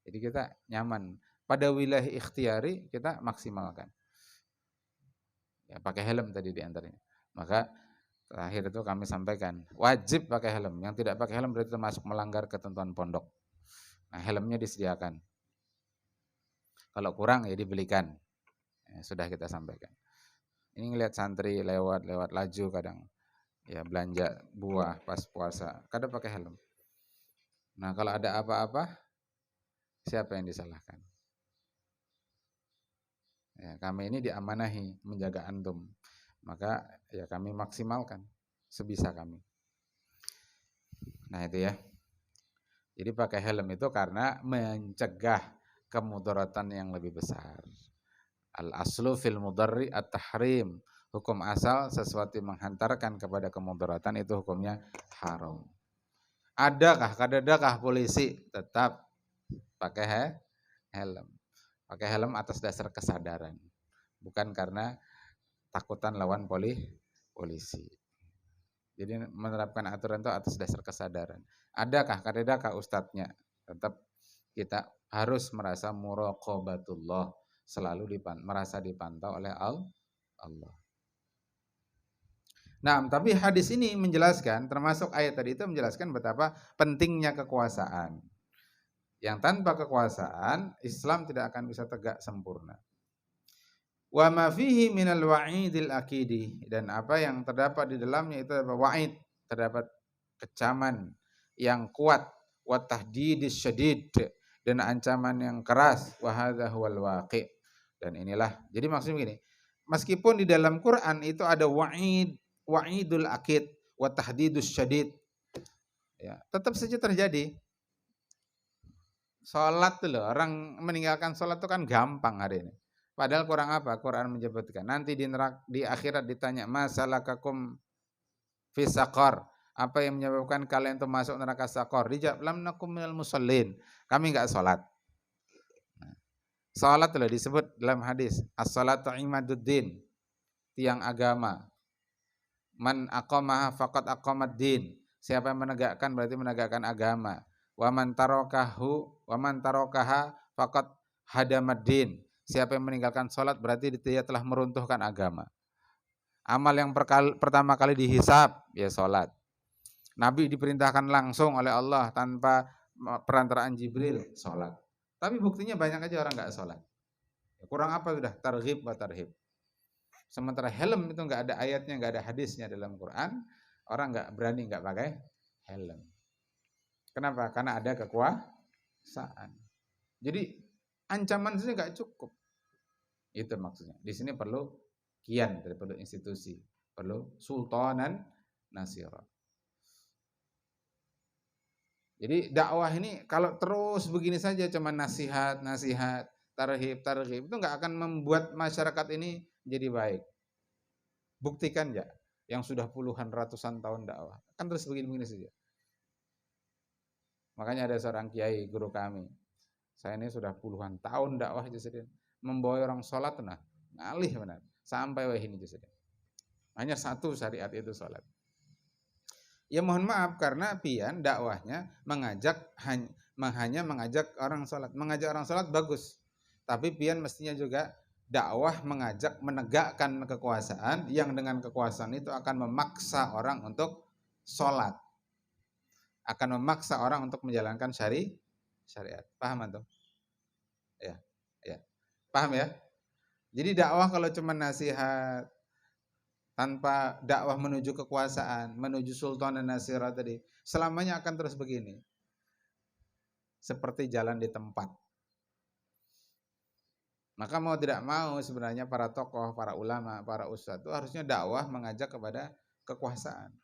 Jadi kita nyaman. Pada wilayah ikhtiari kita maksimalkan. Ya, pakai helm tadi di antaranya. Maka terakhir itu kami sampaikan, wajib pakai helm. Yang tidak pakai helm berarti termasuk melanggar ketentuan pondok. Nah, helmnya disediakan. Kalau kurang ya dibelikan. Ya, sudah kita sampaikan. Ini ngelihat santri lewat laju kadang. Ya belanja buah pas puasa, kadang pakai helm. Nah, kalau ada apa-apa, siapa yang disalahkan? Ya, kami ini diamanahi menjaga antum. Maka ya kami maksimalkan sebisa kami. Nah, itu ya. Jadi pakai helm itu karena mencegah kemudaratan yang lebih besar. Al-aslu fil mudarri at-tahrim. Hukum asal sesuatu yang menghantarkan kepada kemudaratan itu hukumnya haram. Kadadakah polisi tetap pakai helm? Pakai helm atas dasar kesadaran. Bukan karena takutan lawan polisi. Jadi menerapkan aturan itu atas dasar kesadaran. Kadadakah ustadznya? Tetap kita harus merasa muraqabatullah, selalu merasa dipantau oleh Allah. Nah, tapi hadis ini menjelaskan, termasuk ayat tadi itu menjelaskan betapa pentingnya kekuasaan. Yang tanpa kekuasaan, Islam tidak akan bisa tegak sempurna. Wa ma fihi minal wa'idil akidi, dan apa yang terdapat di dalamnya itu adalah wa'id, terdapat kecaman yang kuat, wa tahdidis syadid, dan ancaman yang keras, wa hadza huwal waqi'. Dan inilah, jadi maksudnya begini, meskipun di dalam Quran itu ada wa'idul akid, wa tahdidus syadid, ya, tetap saja terjadi. Salat tuh loh, orang meninggalkan salat itu kan gampang hari ini. Padahal kurang apa? Quran menyebutkan nanti di akhirat ditanya masalakakum fis saqar. Apa yang menyebabkan kalian itu masuk neraka saqar? Dijawab lam nakum minal musallin. Kami enggak salat. Salat loh disebut dalam hadis, as-salatu imaduddin, tiang agama. Man aqamaha faqad aqamad-din. Siapa yang menegakkan berarti menegakkan agama. Wa man tarakaha faqad hadamad-din. Siapa yang meninggalkan salat berarti dia telah meruntuhkan agama. Amal yang pertama kali dihisab ya salat. Nabi diperintahkan langsung oleh Allah tanpa perantaraan Jibril salat. Tapi buktinya banyak aja orang enggak salat. Kurang apa sudah? Targhib wa tarhib. Sementara helm itu enggak ada ayatnya, enggak ada hadisnya dalam Quran, orang enggak berani enggak pakai helm. Kenapa? Karena ada kekuasaan. Jadi ancaman saja enggak cukup. Itu maksudnya. Di sini perlu kian, perlu institusi, perlu sultanan nasira. Jadi dakwah ini kalau terus begini saja cuma nasihat, tarhib, itu enggak akan membuat masyarakat ini jadi baik. Buktikan ya, yang sudah puluhan ratusan tahun dakwah, kan terus begini-begini saja. Makanya ada seorang kiai guru kami, saya ini sudah puluhan tahun dakwah jadi membawa orang sholat, nah ngalih benar, sampai wahini jadi. Hanya satu syariat itu sholat. Ya mohon maaf karena pian dakwahnya hanya mengajak orang sholat bagus, tapi pian mestinya juga dakwah mengajak menegakkan kekuasaan yang dengan kekuasaan itu akan memaksa orang untuk sholat, akan memaksa orang untuk menjalankan syariat. Paham antum? Ya, paham ya? Jadi dakwah kalau cuma nasihat tanpa dakwah menuju kekuasaan, menuju sultan dan nasirah tadi, selamanya akan terus begini. Seperti jalan di tempat. Maka mau tidak mau sebenarnya para tokoh, para ulama, para ustadz itu harusnya dakwah mengajak kepada kekuasaan.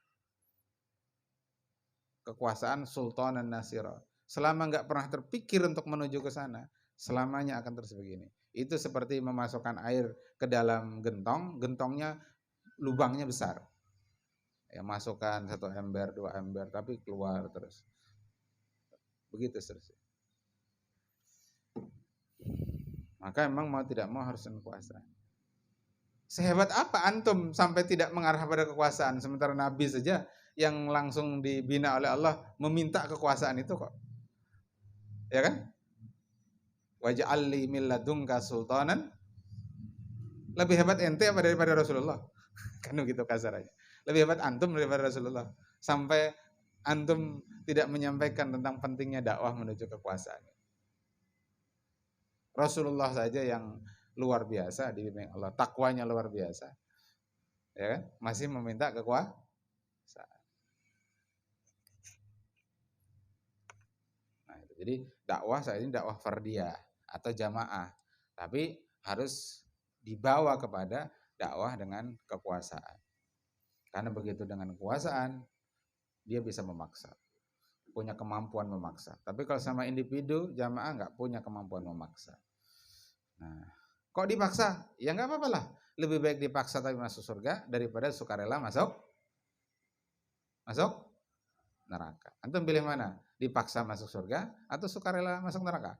Kekuasaan sultan dan nasirah. Selama enggak pernah terpikir untuk menuju ke sana, selamanya akan terus begini. Itu seperti memasukkan air ke dalam gentong, gentongnya lubangnya besar. Ya masukkan 1 ember, 2 ember, tapi keluar terus. Begitu seterusnya. maka memang mau tidak mau harus dengan kekuasaan. Sehebat apa antum sampai tidak mengarah pada kekuasaan, sementara Nabi saja yang langsung dibina oleh Allah meminta kekuasaan itu kok. Ya kan? Waj'al li min ladunka sultanan. Lebih hebat ente apa daripada Rasulullah? Kan begitu kasarnya. Lebih hebat antum daripada Rasulullah. Sampai antum tidak menyampaikan tentang pentingnya dakwah menuju kekuasaan. Rasulullah saja yang luar biasa dibimbing Allah, takwanya luar biasa. Ya kan? Masih meminta kekuasaan. Nah, itu. Jadi dakwah saat ini dakwah fardiyah atau jamaah, tapi harus dibawa kepada dakwah dengan kekuasaan. Karena begitu dengan kekuasaan, dia bisa memaksa, punya kemampuan memaksa. Tapi kalau sama individu, jamaah nggak punya kemampuan memaksa. Nah, kok dipaksa? Ya nggak apa-apa lah. Lebih baik dipaksa tapi masuk surga daripada sukarela masuk neraka. Antum pilih mana? Dipaksa masuk surga atau sukarela masuk neraka?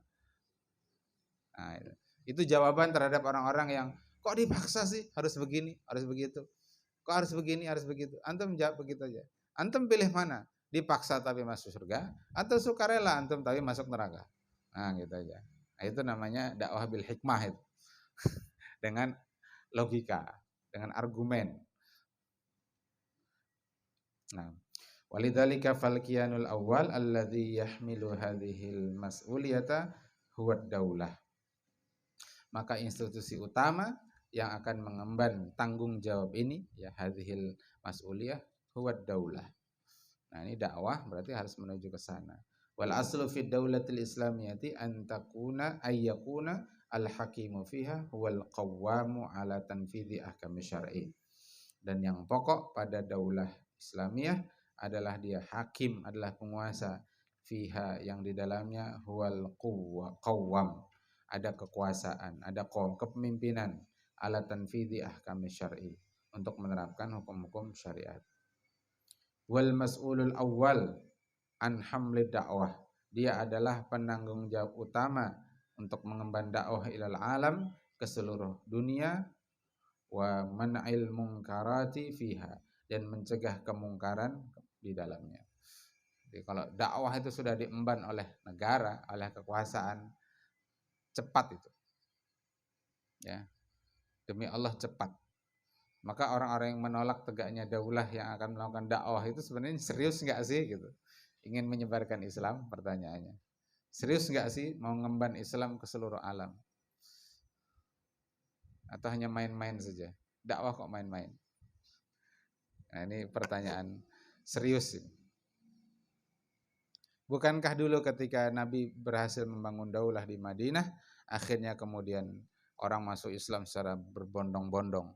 Nah, itu jawaban terhadap orang-orang yang kok dipaksa sih, harus begini, harus begitu. Kok harus begini, harus begitu. Antum jawab begitu aja. Antum pilih mana? Dipaksa tapi masuk surga atau sukarela antum tapi masuk neraka? Nah, gitu aja. Nah, itu namanya dakwah bil hikmah itu. Dengan logika, dengan argumen. Nah, walidzalika falqiyanul awwal alladzi yahmilu hadhil mas'uliyata huwa daulah. Maka institusi utama yang akan mengemban tanggung jawab ini ya hadhil mas'uliyah huwa daulah. Nah, ini dakwah berarti harus menuju ke sana. Wal aslu fid daulatil islamiyati an takuna ayyakuna al hakimu fiha huwal qawwamu ala tanfidhi ahkam syar'i. Dan yang pokok pada daulah Islamiyah adalah dia hakim, adalah penguasa, fiha yang di dalamnya huwal qawwam, ada kekuasaan, ada kepemimpinan, ala tanfidhi ahkam syar'i, untuk menerapkan hukum-hukum syariat. Wal mas'ulul awal an hamlid dakwah, dia adalah penanggung jawab utama untuk mengemban dakwah ilal alam, ke seluruh dunia, wa man'il munkarati fiha, dan mencegah kemungkaran di dalamnya. Jadi kalau dakwah itu sudah diemban oleh negara, oleh kekuasaan, cepat itu. Ya. Demi Allah cepat. Maka orang-orang yang menolak tegaknya daulah yang akan melakukan dakwah itu sebenarnya serius enggak sih gitu. Ingin menyebarkan Islam, pertanyaannya. Serius enggak sih mau mengemban Islam ke seluruh alam? Atau hanya main-main saja? Dakwah kok main-main? Nah, ini pertanyaan serius. Bukankah dulu ketika Nabi berhasil membangun daulah di Madinah, akhirnya kemudian orang masuk Islam secara berbondong-bondong.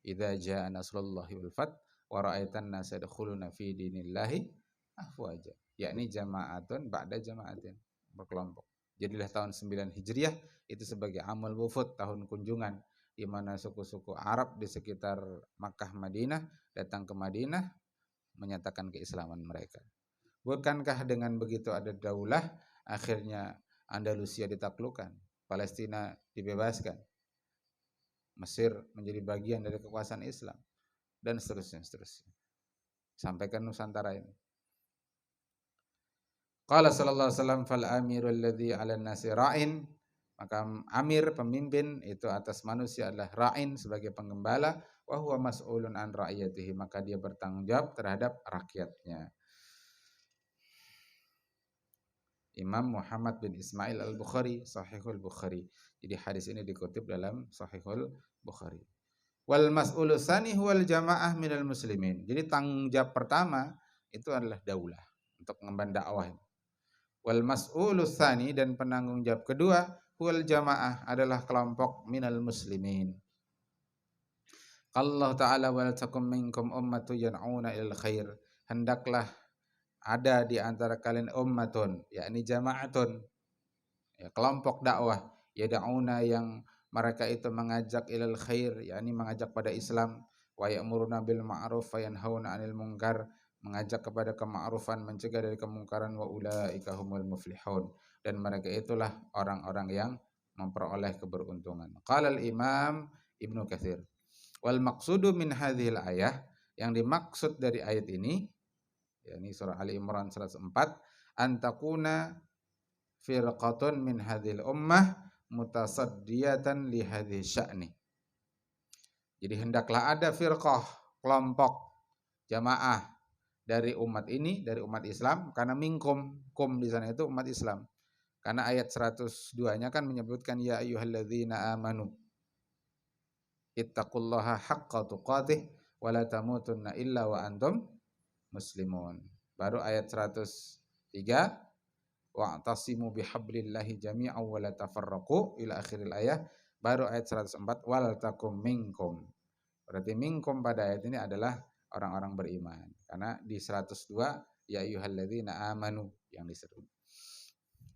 Idza jaa nasrullahi wal fath wa ra'aitan nasa yadkhuluna fi dinillahi afwaja. Yakni jama'atun ba'da jama'atin, berkelompok. Jadilah tahun 9 Hijriah itu sebagai amal wufud, tahun kunjungan, di mana suku-suku Arab di sekitar Makkah Madinah datang ke Madinah menyatakan keislaman mereka. Bukankah dengan begitu ada daulah, akhirnya Andalusia ditaklukkan, Palestina dibebaskan, Mesir menjadi bagian dari kekuasaan Islam, dan seterusnya. Sampai ke Nusantara ini. Qala sallallahu alaihi wasallam fal amiru alladhi 'alan nasi ra'in, maka amir, pemimpin itu atas manusia adalah ra'in, sebagai penggembala, wa huwa mas'ulun an ra'iyatihi, maka dia bertanggung jawab terhadap rakyatnya. Imam Muhammad bin Ismail al-Bukhari, Sahihul Bukhari. Jadi hadis ini dikutip dalam Sahihul Bukhari. Wal mas'ulu tsani huwal jamaah minal muslimin. Jadi tanggung jawab pertama itu adalah daulah untuk mengemban dakwah. Wal mas'ulu tsani, dan penanggung jawab kedua, huwal jamaah, adalah kelompok minal muslimin. Allah Ta'ala wal takum minkum ummatu yan'una ilal khair. Hendaklah ada di antara kalian ummatun, yakni jama'atun, ya, kelompok dakwah, yad'una, yang mereka itu mengajak ilal khair, yakni mengajak pada Islam, wa ya'muruna bil ma'ruf wa yanhauna 'anil munkar, mengajak kepada kema'rufan, mencegah dari kemungkaran, wa ulaika humul muflihun, dan mereka itulah orang-orang yang memperoleh keberuntungan. Qala al-Imam Ibnu Katsir, wal maqsudu min hadhil ayah, yang dimaksud dari ayat ini, yakni surah Ali Imran 104, antakuna firqatun min hadhil ummah mutasaddiyatan li hadhihi sya'ni. Jadi hendaklah ada firqah, kelompok, jamaah dari umat ini, dari umat Islam, karena minkum, kum di sana itu umat Islam. Karena ayat 102-nya kan menyebutkan ya ayyuhalladzina amanu ittaqullaha haqqa tuqatih wa la tamutunna illa wa antum muslimun. Baru ayat 103 wa'tasimu bihablillahi jami'an wa la tafarraqu ila akhiril ayah. Baru ayat 104 wal takum minkum. Berarti minkum pada ayat ini adalah orang-orang beriman. Karena di 102 ya ayyuhalladzina amanu yang disebut.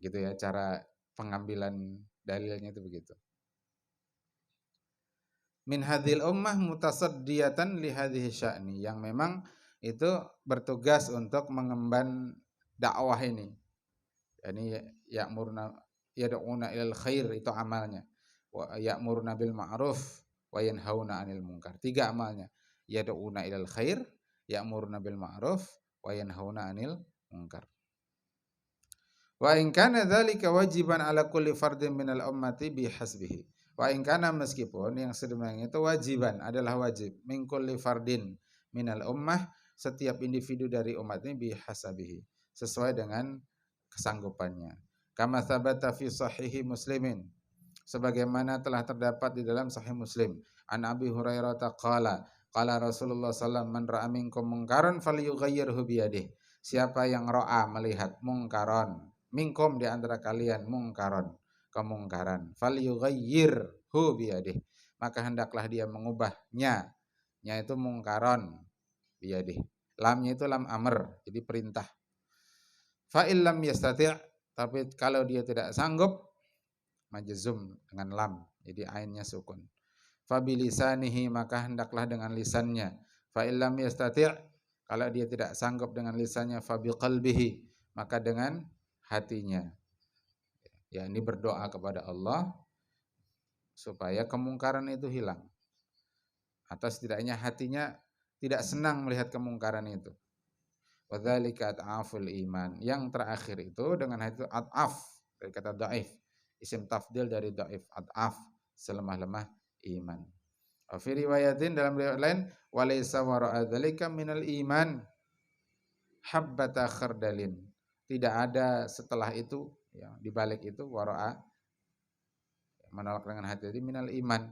Gitu ya cara pengambilan dalilnya itu begitu. Min hadhil ummah mutasaddiyatan li hadhihi sya'ni, yang memang itu bertugas untuk mengemban dakwah ini. Yani ya'muruna yad'una ilal khair, itu amalnya. Wa ya'muruna bil ma'ruf wa yanhauna 'anil munkar. 3 amalnya. Yad'una ilal khair, ya'muruna bil ma'ruf wa yanhauna 'anil munkar. Wa in kana dzalika wajiban ala kulli fardin minal ummati bihasbihi. Wa in kana, meskipun yang sedemikian itu wajiban, adalah wajib, min kulli fardin minal ummah, setiap individu dari umat ini bihasabihi, sesuai dengan kesanggupannya. Kama tsabata fi sahihi Muslimin, sebagaimana telah terdapat di dalam Sahih Muslim, an Abi Hurairah qala qala Rasulullah sallallahu alaihi wasallam man ra'a minkum munkaran falyughayyirhu biyadihi. Siapa yang ra'a, melihat, mungkaron, minkum di antara kalian, mungkaron, kemungkaran, falyughayyirhu biyadihi, maka hendaklah dia mengubahnya. Nya itu mungkaron, biyadihi. Lamnya itu lam amr, jadi perintah. Fa illam yastati', tapi kalau dia tidak sanggup, majzum dengan lam, jadi ainnya sukun. Fa bilisanihi, maka hendaklah dengan lisannya. Fa illam yastati', kalau dia tidak sanggup dengan lisannya, fa biqalbihi, maka dengan hatinya. Ya, ini berdoa kepada Allah supaya kemungkaran itu hilang. Atau setidaknya hatinya tidak senang melihat kemungkaran itu. Wadzalika at'aful iman. Yang terakhir itu dengan hati at'af, dari kata dhaif, isim tafdil dari dhaif, at'af, selemah-lemah iman. Wa fi riwayatin, dalam riwayat lain, walaysa wara'a dzalika minal iman habbata khardalin. Tidak ada setelah itu, ya, di balik itu wara'a, menolak dengan hati, jadi minal iman,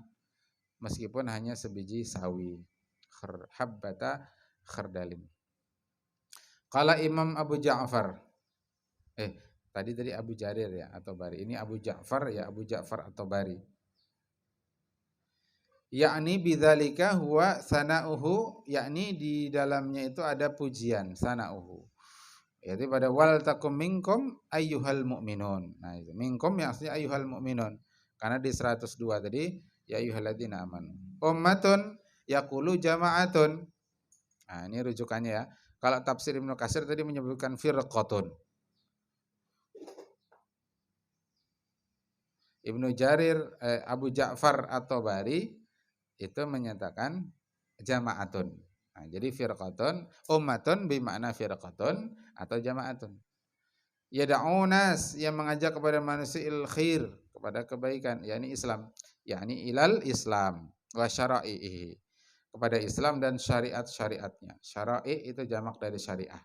meskipun hanya sebiji sawi, habbata khardalin. Qala Imam Abu Ja'far, tadi Abu Jarir ya, atau Bari. Ini Abu Ja'far ya, Abu Ja'far atau Bari. Yakni bidzalika huwa sana'uhu, yakni di dalamnya itu ada pujian, sana'uhu. Yaitu pada wal takum minkum ayyuhal mu'minun. Nah, itu minkum yang aslinya ayyuhal mu'minun. Karena di 102 tadi ya ayyuhalladzina amanu. Ummatun yaqulu jama'atun. Nah, ini rujukannya ya. Kalau tafsir Ibnu Katsir tadi menyebutkan firqatun. Ibnu Jarir, Abu Ja'far atau Bari itu menyatakan jama'atun. Nah, jadi firqatun, ummatun bimakna firqatun atau jama'atun. Yad'unas, yang mengajak kepada manusia il khair, kepada kebaikan, yakni Islam, yakni ilal Islam wa syara'ihi, kepada Islam dan syariat-syariatnya. Syara'i itu jamak dari syariah.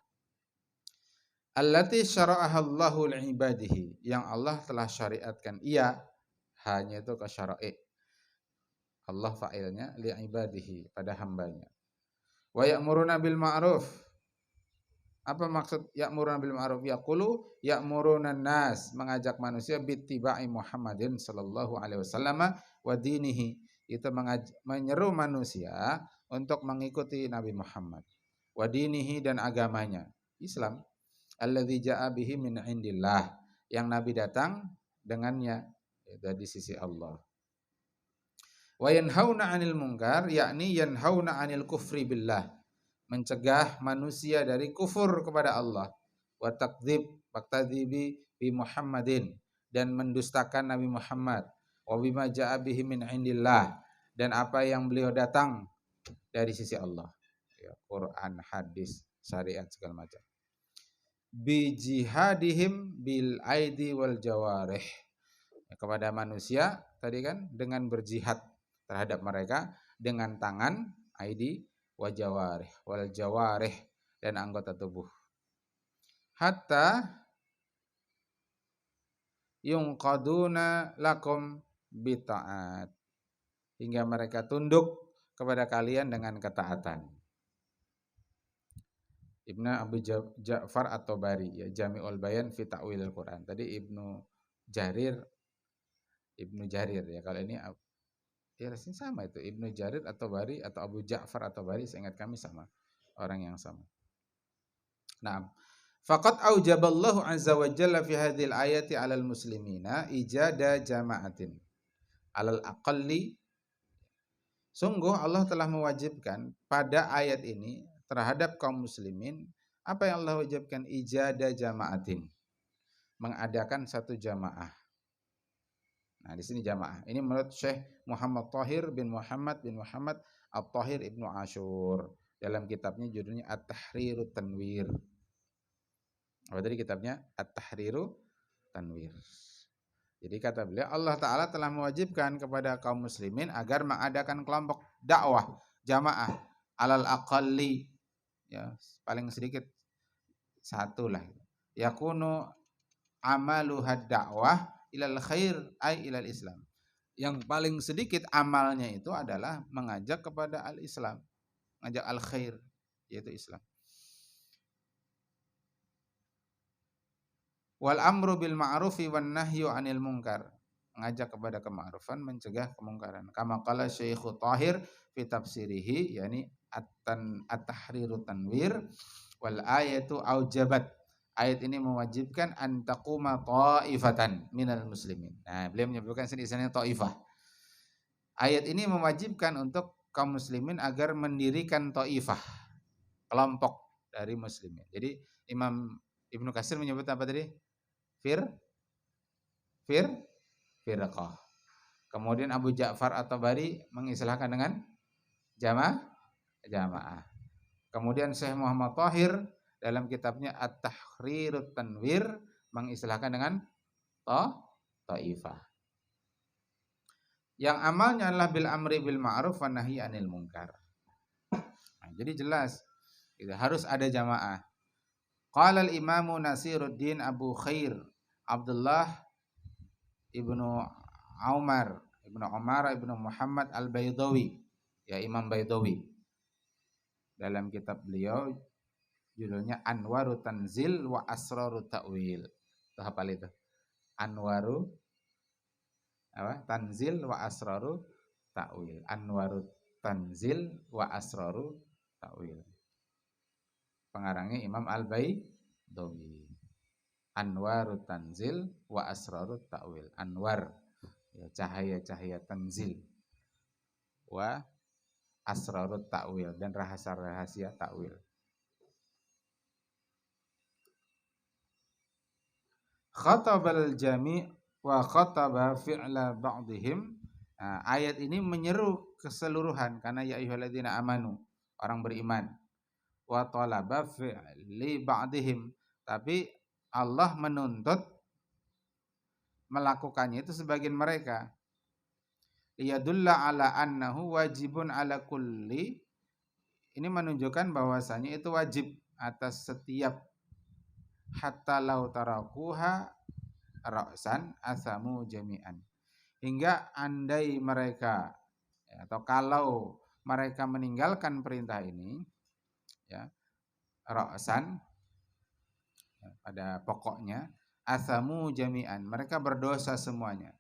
Allati syara'aha Allahu li'ibadihi, yang Allah telah syariatkan ia, hanya itu ke syara'i. Allah fa'ilnya li'ibadihi, pada hambanya. Wa ya'muruna bil ma'ruf. Apa maksud ya'muruna bil ma'ruf? Yaqulu ya'muruna nas, mengajak manusia bittiba'i Muhammadin sallallahu alaihi wasallam wa dinihi. Itu menyeru manusia untuk mengikuti Nabi Muhammad. Wa dinihi, dan agamanya, Islam. Alladzi ja'a bihi min indillah, yang Nabi datang dengannya dari sisi Allah. Wa yanhauna 'anil munkar, yakni yanhauna 'anil kufri billah, mencegah manusia dari kufur kepada Allah. Wa takdzib, baktadzibi bi Muhammadin, dan mendustakan Nabi Muhammad, wa bima jaa bihi min indillah, dan apa yang beliau datang dari sisi Allah, ya, Quran, hadis, syariat segala macam. Bi jihadihim bil aidi wal jawarih, ya, kepada manusia tadi kan dengan berjihad terhadap mereka dengan tangan, aidi, wa jawarih, wal jawarih, dan anggota tubuh. Hatta yunqaduna lakum bita'at, hingga mereka tunduk kepada kalian dengan ketaatan. Ibnu Abu Ja'far at-Tabari, ya, Jami'ul Bayan fi Ta'wilil Quran. Tadi Ibnu Jarir ya. Kalau ini ya rasanya sama itu. Ibnu Jarir at-Tabari atau Abu Ja'far at-Tabari, seingat kami sama. Orang yang sama. Nah, faqad aujaballahu azza wa jalla fi hadhil ayati 'alal muslimina ijada jama'atin 'alal aqalli. Sungguh Allah telah mewajibkan pada ayat ini terhadap kaum muslimin, apa yang Allah wajibkan? Ijada jama'atin, mengadakan satu jamaah. Nah, di sini jamaah. Ini menurut Syekh Muhammad Tahir bin Muhammad At-Tahir Ibnu Ashur dalam kitabnya judulnya At-Tahriru Tanwir. Apa tadi kitabnya? At-Tahriru Tanwir. Jadi kata beliau, Allah Ta'ala telah mewajibkan kepada kaum muslimin agar mengadakan kelompok dakwah, jamaah, alal aqalli, ya, paling sedikit satu lah. Yakunu amaluhad dakwah ilal khair ay ilal Islam. Yang paling sedikit amalnya itu adalah mengajak kepada al-Islam, mengajak al-khair, yaitu Islam. Wal amru bil ma'rufi wan nahyu 'anil munkar, mengajak kepada kema'rufan, mencegah kemungkaran. Kama qala Syekh Tahir fi tafsirihi, yakni at-tahriru tanwir wal ayatu aujabat. Ayat ini mewajibkan an taquma ta'ifatan minal muslimin. Nah, beliau menyebutkan sini istilahnya ta'ifah. Ayat ini mewajibkan untuk kaum muslimin agar mendirikan ta'ifah, kelompok dari muslimin. Jadi Imam Ibnu Katsir menyebut apa tadi? Firqah. Kemudian Abu Ja'far at-Tabari mengistilahkan dengan jamaah. Kemudian Syekh Muhammad Tahir dalam kitabnya At-Tahrirut Tanwir mengistilahkan dengan ta'ifah. Yang amalnya adalah bil amri bil ma'ruf wan nahyi 'anil munkar. Nah, jadi jelas itu harus ada jamaah. Qala al-Imamu Nasiruddin Abu Khair Abdullah ibnu Umar ibnu Muhammad al-Baydawi, ya, Imam Baydawi, dalam kitab beliau judulnya Anwaru Tanzil wa Asraru Ta'wil. Itu hafal itu. Anwaru Tanzil wa Asraru Ta'wil. Anwaru Tanzil wa Asraru Ta'wil. Pengarangnya Imam Al-Baydawi. Anwaru Tanzil wa Asraru Ta'wil. Anwar, ya, cahaya-cahaya tanzil, wa Asraru Ta'wil, dan rahasia-rahasia ta'wil. Khatabal jami' wa khataba fi'la ba'dihim. Nah, ayat ini menyeru keseluruhan karena ya ayyuhalladzina amanu, orang beriman. Wa talaba fi'li ba'dihim, tapi Allah menuntut melakukannya itu sebagian mereka. Liyadulla ala annahu wajibun ala kulli, ini menunjukkan bahwasanya itu wajib atas setiap, hatta lau tarakuha ra'san asamu jami'an, hingga andai mereka, ya, atau kalau mereka meninggalkan perintah ini, ya, ra'san, ya, pada pokoknya, asamu jami'an, mereka berdosa semuanya.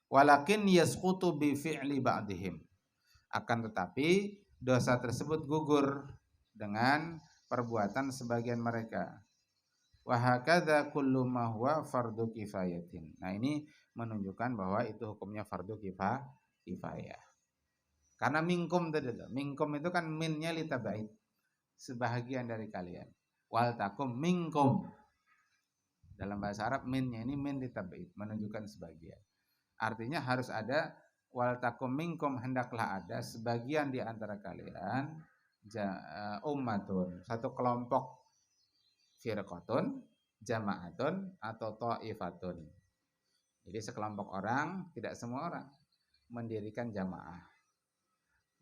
Walakin yasqutu bi fi'li ba'dihim, akan tetapi dosa tersebut gugur dengan perbuatan sebagian mereka. Wa hakadza kullu ma huwa fardhu kifayatin. Nah, ini menunjukkan bahwa itu hukumnya fardhu kifayah. Karena minkum tadi itu. Minkum itu kan minnya litabait, sebahagian dari kalian. Wal takum minkum. Dalam bahasa Arab minnya ini min ditab'id, menunjukkan sebagian. Artinya harus ada wal takum minkum, hendaklah ada sebagian di antara kalian ummatun, satu kelompok, firqatun, jama'atun atau ta'ifatun. Jadi sekelompok orang, tidak semua orang mendirikan jamaah.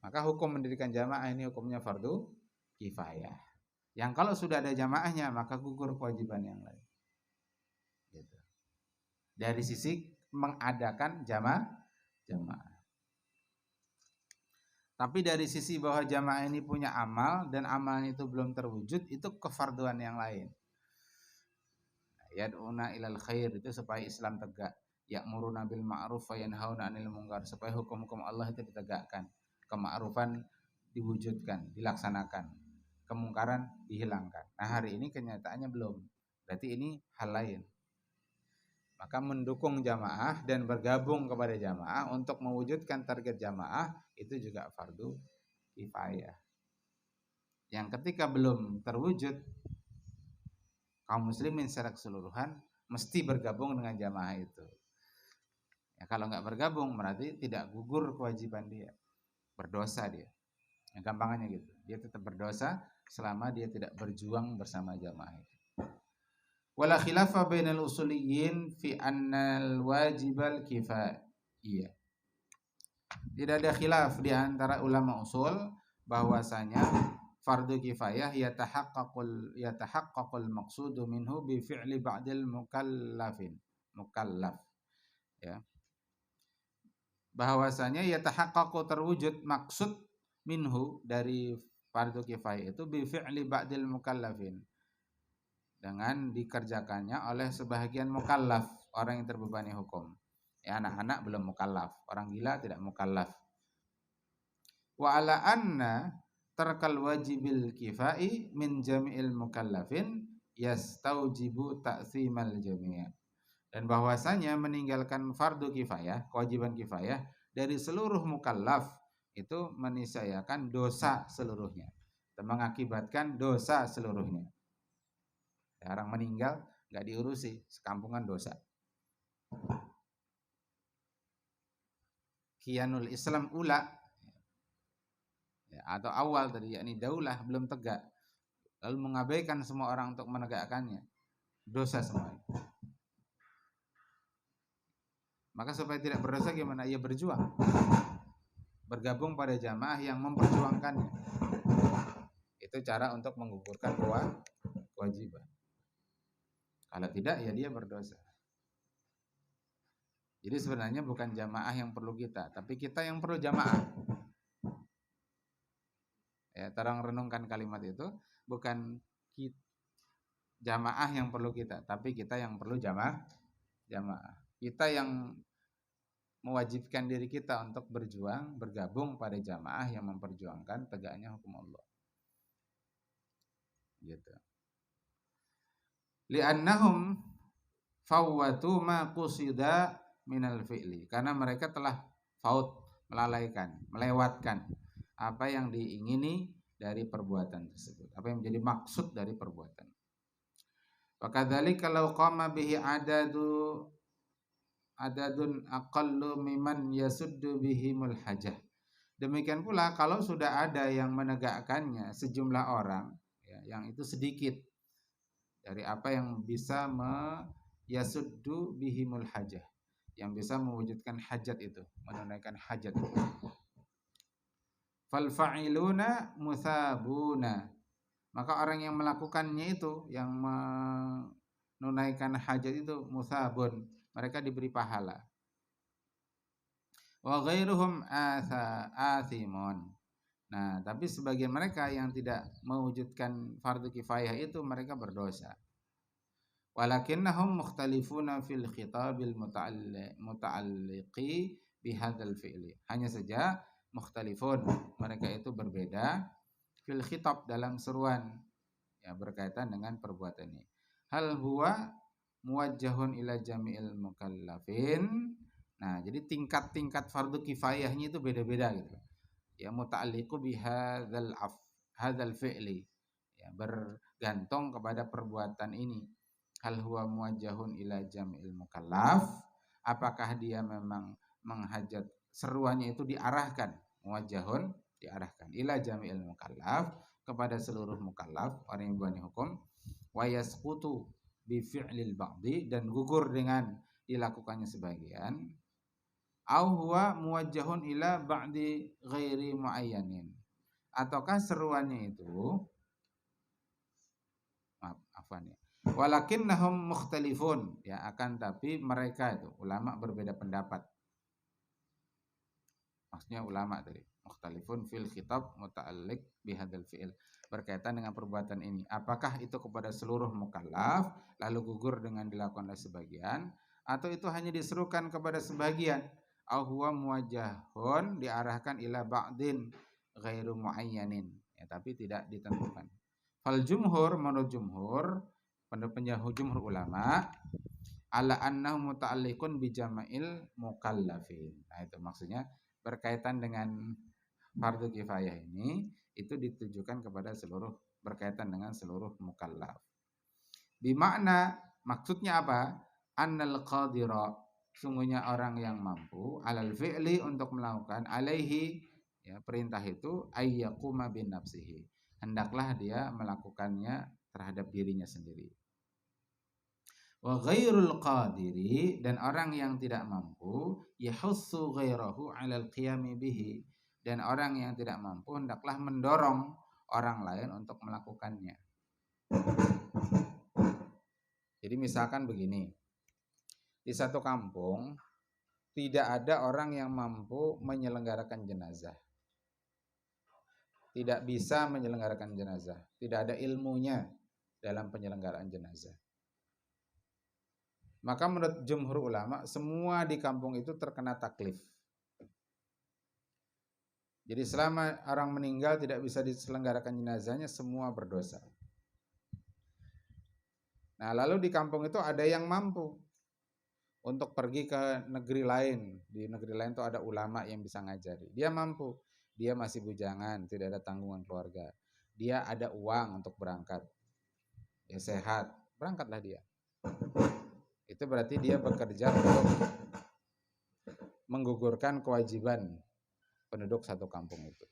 Maka hukum mendirikan jamaah ini hukumnya fardu kifayah. Yang kalau sudah ada jamaahnya maka gugur kewajiban yang lain. Gitu. Dari sisi mengadakan jamaah. Tapi dari sisi bahwa jamaah ini punya amal dan amalnya itu belum terwujud, itu kefarduan yang lain. Yad'una ilal khair, itu supaya Islam tegak. Ya'muruna bil ma'ruf wa yanhauna 'anil munkar, supaya hukum-hukum Allah itu ditegakkan. Kema'rufan diwujudkan, dilaksanakan. Kemungkaran dihilangkan. Nah, hari ini kenyataannya belum. Berarti ini hal lain. Maka mendukung jamaah dan bergabung kepada jamaah untuk mewujudkan target jamaah itu juga fardu kifayah. Yang ketika belum terwujud, kaum muslimin secara keseluruhan mesti bergabung dengan jamaah itu. Ya, kalau nggak bergabung berarti tidak gugur kewajiban dia, berdosa dia. Ya, gampangannya gitu. Dia tetap berdosa selama dia tidak berjuang bersama jamaah itu. Wala khilafa bainal usuliyyin fi annal wajibal kifayah. Tidak ada khilaf di antara ulama usul bahwasanya fardu kifayah yatahaqqaqul maqsudu minhu bi fi'li ba'dil mukallaf, ya. Bahwasanya yatahaqqaqu terwujud maksud minhu dari fardu kifayah itu bi fi'li ba'dil mukallafin, dengan dikerjakannya oleh sebahagian mukallaf, orang yang terbebani hukum. Ya, anak-anak belum mukallaf, orang gila tidak mukallaf. Wa ala anna tarkal wajibil kifai min jami'il mukallafin yastaujibu ta'zimal jami'. Dan bahwasanya meninggalkan fardu kifayah, kewajiban kifayah dari seluruh mukallaf itu menisayakan dosa seluruhnya, dan mengakibatkan dosa seluruhnya. Orang meninggal nggak diurusi, sekampungan dosa. Kianul Islam ula, ya, atau awal tadi, yakni daulah belum tegak, lalu mengabaikan semua orang untuk menegakkannya, dosa semua. Maka supaya tidak berdosa gimana? Ya berjuang, bergabung pada jamaah yang memperjuangkannya. Itu cara untuk menggugurkan kewajiban. Kalau tidak, ya dia berdosa. Jadi sebenarnya bukan jamaah yang perlu kita, tapi kita yang perlu jamaah. Ya, tolong renungkan kalimat itu. Bukan jamaah yang perlu kita, tapi kita yang perlu jamaah. Kita yang mewajibkan diri kita untuk berjuang, bergabung pada jamaah yang memperjuangkan tegaknya hukum Allah. Gitu. Li'annahum fawwatu ma qusida minal fi'li, karena mereka telah melalaikan, melewatkan apa yang diingini dari perbuatan tersebut, apa yang menjadi maksud dari perbuatan. Wa kadzalika law qama bihi adadun aqallu mimman yasuddu bihimul hajah. Demikian pula kalau sudah ada yang menegakkannya sejumlah orang, ya, yang itu sedikit dari apa yang bisa yasuddu bihimul hajah, yang bisa mewujudkan hajat itu, menunaikan hajat itu. Fal fa'iluna musabuna, maka orang yang melakukannya itu, yang menunaikan hajat itu, musabun, mereka diberi pahala. Wa ghairuhum athimun. Nah, tapi sebagian mereka yang tidak mewujudkan fardu kifayah itu, mereka berdosa. Walakinnahum mukhtalifuna fil khitabil muta'alliqi bihadzal fi'li. Hanya saja mukhtalifun, mereka itu berbeda fil khitab, dalam seruan, ya, berkaitan dengan perbuatan ini. Hal huwa muwajjahun ila jami'il mukallafin. Nah, jadi tingkat-tingkat fardu kifayahnya itu beda-beda gitu. Ya, muta'alliqu bihadzal fi'li, ya, bergantung kepada perbuatan ini. hal huwa muwajjahun ila jam'il mukallaf, apakah dia memang menghajat seruannya itu diarahkan, muwajjahun diarahkan ila jam'il mukallaf kepada seluruh mukallaf orang yang berani hukum, wa yasqutu bi fi'lil ba'di dan gugur dengan dilakukannya sebagian, au huwa muwajjahun ila ba'di ghairi muayyanin, ataukah seruannya itu walakinnahum mukhtalifun, ya, akan tapi mereka itu ulama berbeda pendapat. Maksudnya ulama tadi mukhtalifun fil khitab muta'alliq bihadzal fi'il, berkaitan dengan perbuatan ini, apakah itu kepada seluruh mukallaf lalu gugur dengan dilakukan oleh sebagian, atau itu hanya diserukan kepada sebagian, au huwa muwajjahun diarahkan ila ba'din ghairu muayyanin, ya, tapi tidak ditentukan. Fal jumhur, menurut jumhur, pendapat jumhur ulama, ala annahu muta'alliqun bi jama'il mukallafin. Nah, itu maksudnya berkaitan dengan fardu kifayah ini itu ditujukan kepada seluruh, berkaitan dengan seluruh mukallaf. Bimakna, maksudnya apa? Annal qadira, sungguhnya orang yang mampu, alal fi'li, untuk melakukan, alaihi, ya, perintah itu, ayyaquma bin nafsihi, hendaklah dia melakukannya terhadap dirinya sendiri. Wa ghairul qadiri, dan orang yang tidak mampu, yahussu ghairahu 'alal qiyami bihi, dan orang yang tidak mampu hendaklah mendorong orang lain untuk melakukannya. Jadi misalkan begini, di satu kampung tidak ada orang yang mampu menyelenggarakan jenazah, tidak bisa menyelenggarakan jenazah, tidak ada ilmunya dalam penyelenggaraan jenazah. Maka menurut jumhur ulama, semua di kampung itu terkena taklif. Jadi selama orang meninggal tidak bisa diselenggarakan jenazahnya, semua berdosa. Nah, lalu di kampung itu ada yang mampu untuk pergi ke negeri lain. Di negeri lain itu ada ulama yang bisa ngajari. Dia mampu. Dia masih bujangan, tidak ada tanggungan keluarga. Dia ada uang untuk berangkat. Dia sehat, berangkatlah dia. Itu berarti dia bekerja untuk menggugurkan kewajiban penduduk satu kampung itu.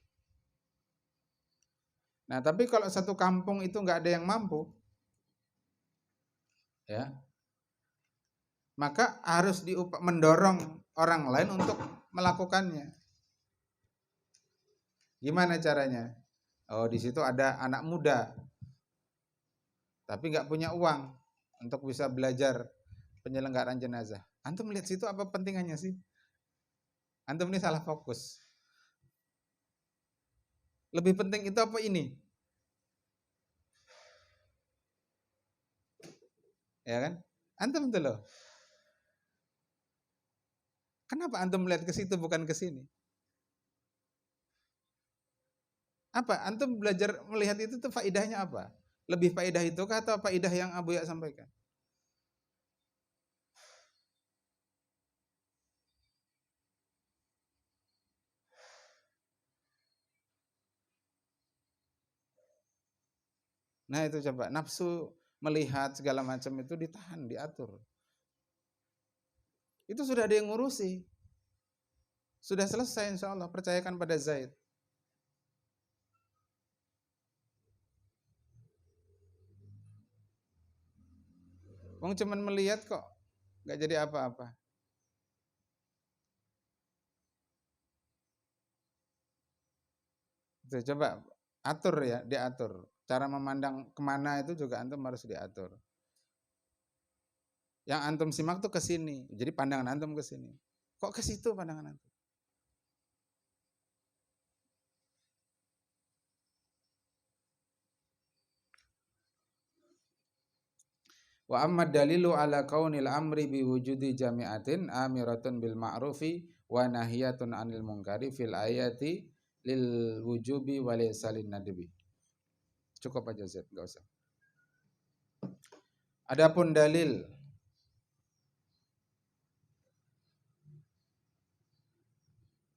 Nah, tapi kalau satu kampung itu nggak ada yang mampu, ya, maka harus mendorong orang lain untuk melakukannya. Gimana caranya? Oh, di situ ada anak muda, tapi nggak punya uang untuk bisa belajar penyelenggaraan jenazah. Antum lihat situ apa pentingannya sih? Antum ini salah fokus. Lebih penting itu apa ini? Ya kan? Antum tuh loh. Kenapa antum melihat ke situ bukan ke sini? Apa? Antum belajar melihat itu tuh faidahnya apa? Lebih faidah itu kah atau faidah yang Abu Ya sampaikan? Nah, itu coba nafsu melihat segala macam itu ditahan, diatur. Itu sudah ada yang ngurusi. Sudah selesai insya Allah, percayakan pada Zaid. Wong cuman melihat kok, nggak jadi apa-apa. Tuh, coba atur ya, diatur. Cara memandang kemana itu juga antum harus diatur. Yang antum simak tuh ke sini, jadi pandangan antum ke sini. Kok ke situ pandangan antum? Wa amma dalilu ala kaunil amri biwujudi jami'atin amiratun bil ma'rufi wa nahiyatun 'anil munkari fil ayati lil wujubi wa laysa lin nadbi. Cukup aja Zed, enggak usah. Adapun dalil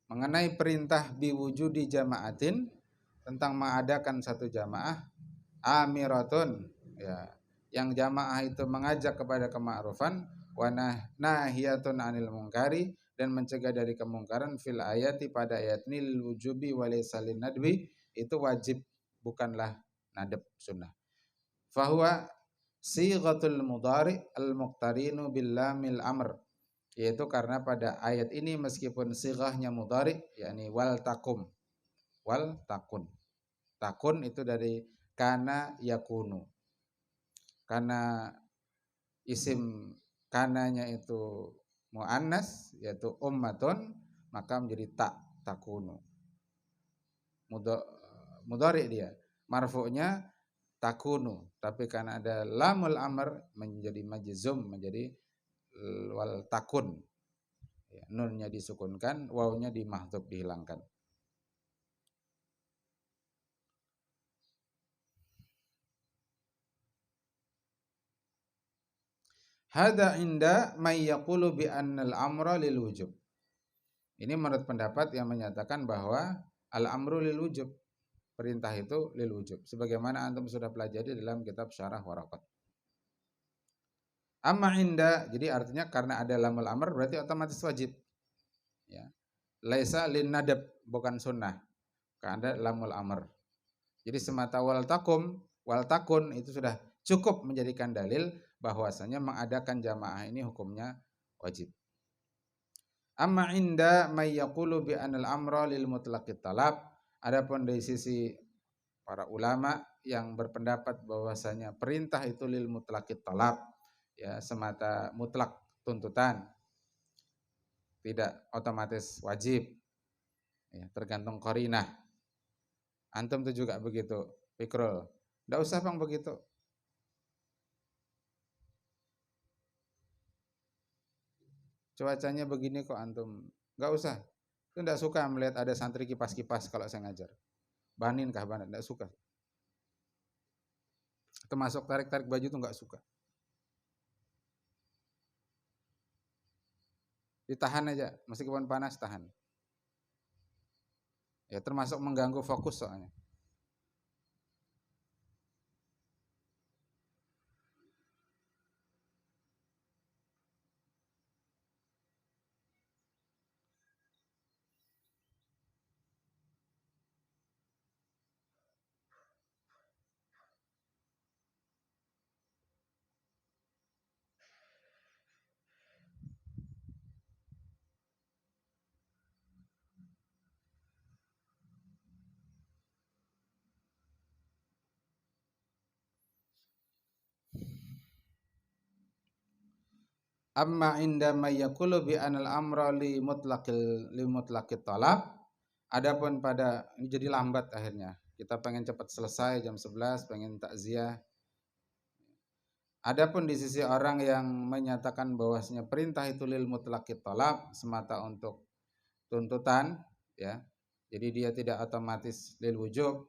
mengenai perintah biwujudi jama'atin, tentang mengadakan satu jamaah, amiratun, ya, yang jamaah itu mengajak kepada kema'rufan wa nahiyatun 'anil munkari dan mencegah dari kemungkaran fil ayati pada ayat ini lil wujubi wa laysa lin nadbi itu wajib bukanlah nadab sunnah. Fahuwa sighatul mudhari al muqtarinu bil lamil amr yaitu karena pada ayat ini meskipun sighahnya mudhari yakni wal takum wal takun. Takun itu dari kana yakunu. Karena isim kananya itu muannas yaitu ummatun maka menjadi takunu. Mudhari dia. Marfu'nya takunu, tapi karena ada lamul amr menjadi majzum menjadi wal takun. Ya, nunnya disukunkan, wawunya dimahdzuf dihilangkan. Hada inda may yaqulu bi annal amra lil wujub. Ini menurut pendapat yang menyatakan bahwa al amru lil wujub. Perintah itu lil wujub. Sebagaimana antum sudah pelajari dalam kitab Syarah Waraqat. Amma inda, jadi artinya karena ada lamul amr berarti otomatis wajib. Ya. Laisa lin nadab, bukan sunnah. Karena ada lamul amr. Jadi semata wal takun itu sudah cukup menjadikan dalil bahwasanya mengadakan jamaah ini hukumnya wajib. Amma inda may yaqulu bi anal amra lil mutlaqit talab. Adapun dari sisi para ulama yang berpendapat bahwasanya perintah itu lil mutlaqit talab, ya semata mutlak tuntutan, tidak otomatis wajib. Ya, tergantung qarinah. Antum tuh juga begitu, Fikrul. Enggak usah Bang begitu. Cuacanya begini kok antum. Enggak usah. Itu enggak suka melihat ada santri kipas-kipas kalau saya ngajar. Banin kah banin? Enggak suka. Termasuk tarik-tarik baju itu enggak suka. Ditahan aja, meskipun panas tahan. Ya termasuk mengganggu fokus soalnya. Amma inda may yaqulu bi anal amra li mutlaqit talab. Adapun pada ini jadi lambat akhirnya. Kita pengen cepat selesai jam 11, pengen takziah. Adapun di sisi orang yang menyatakan bahwasanya perintah itu lil mutlaqit talab semata untuk tuntutan, ya. Jadi dia tidak otomatis lil wujub.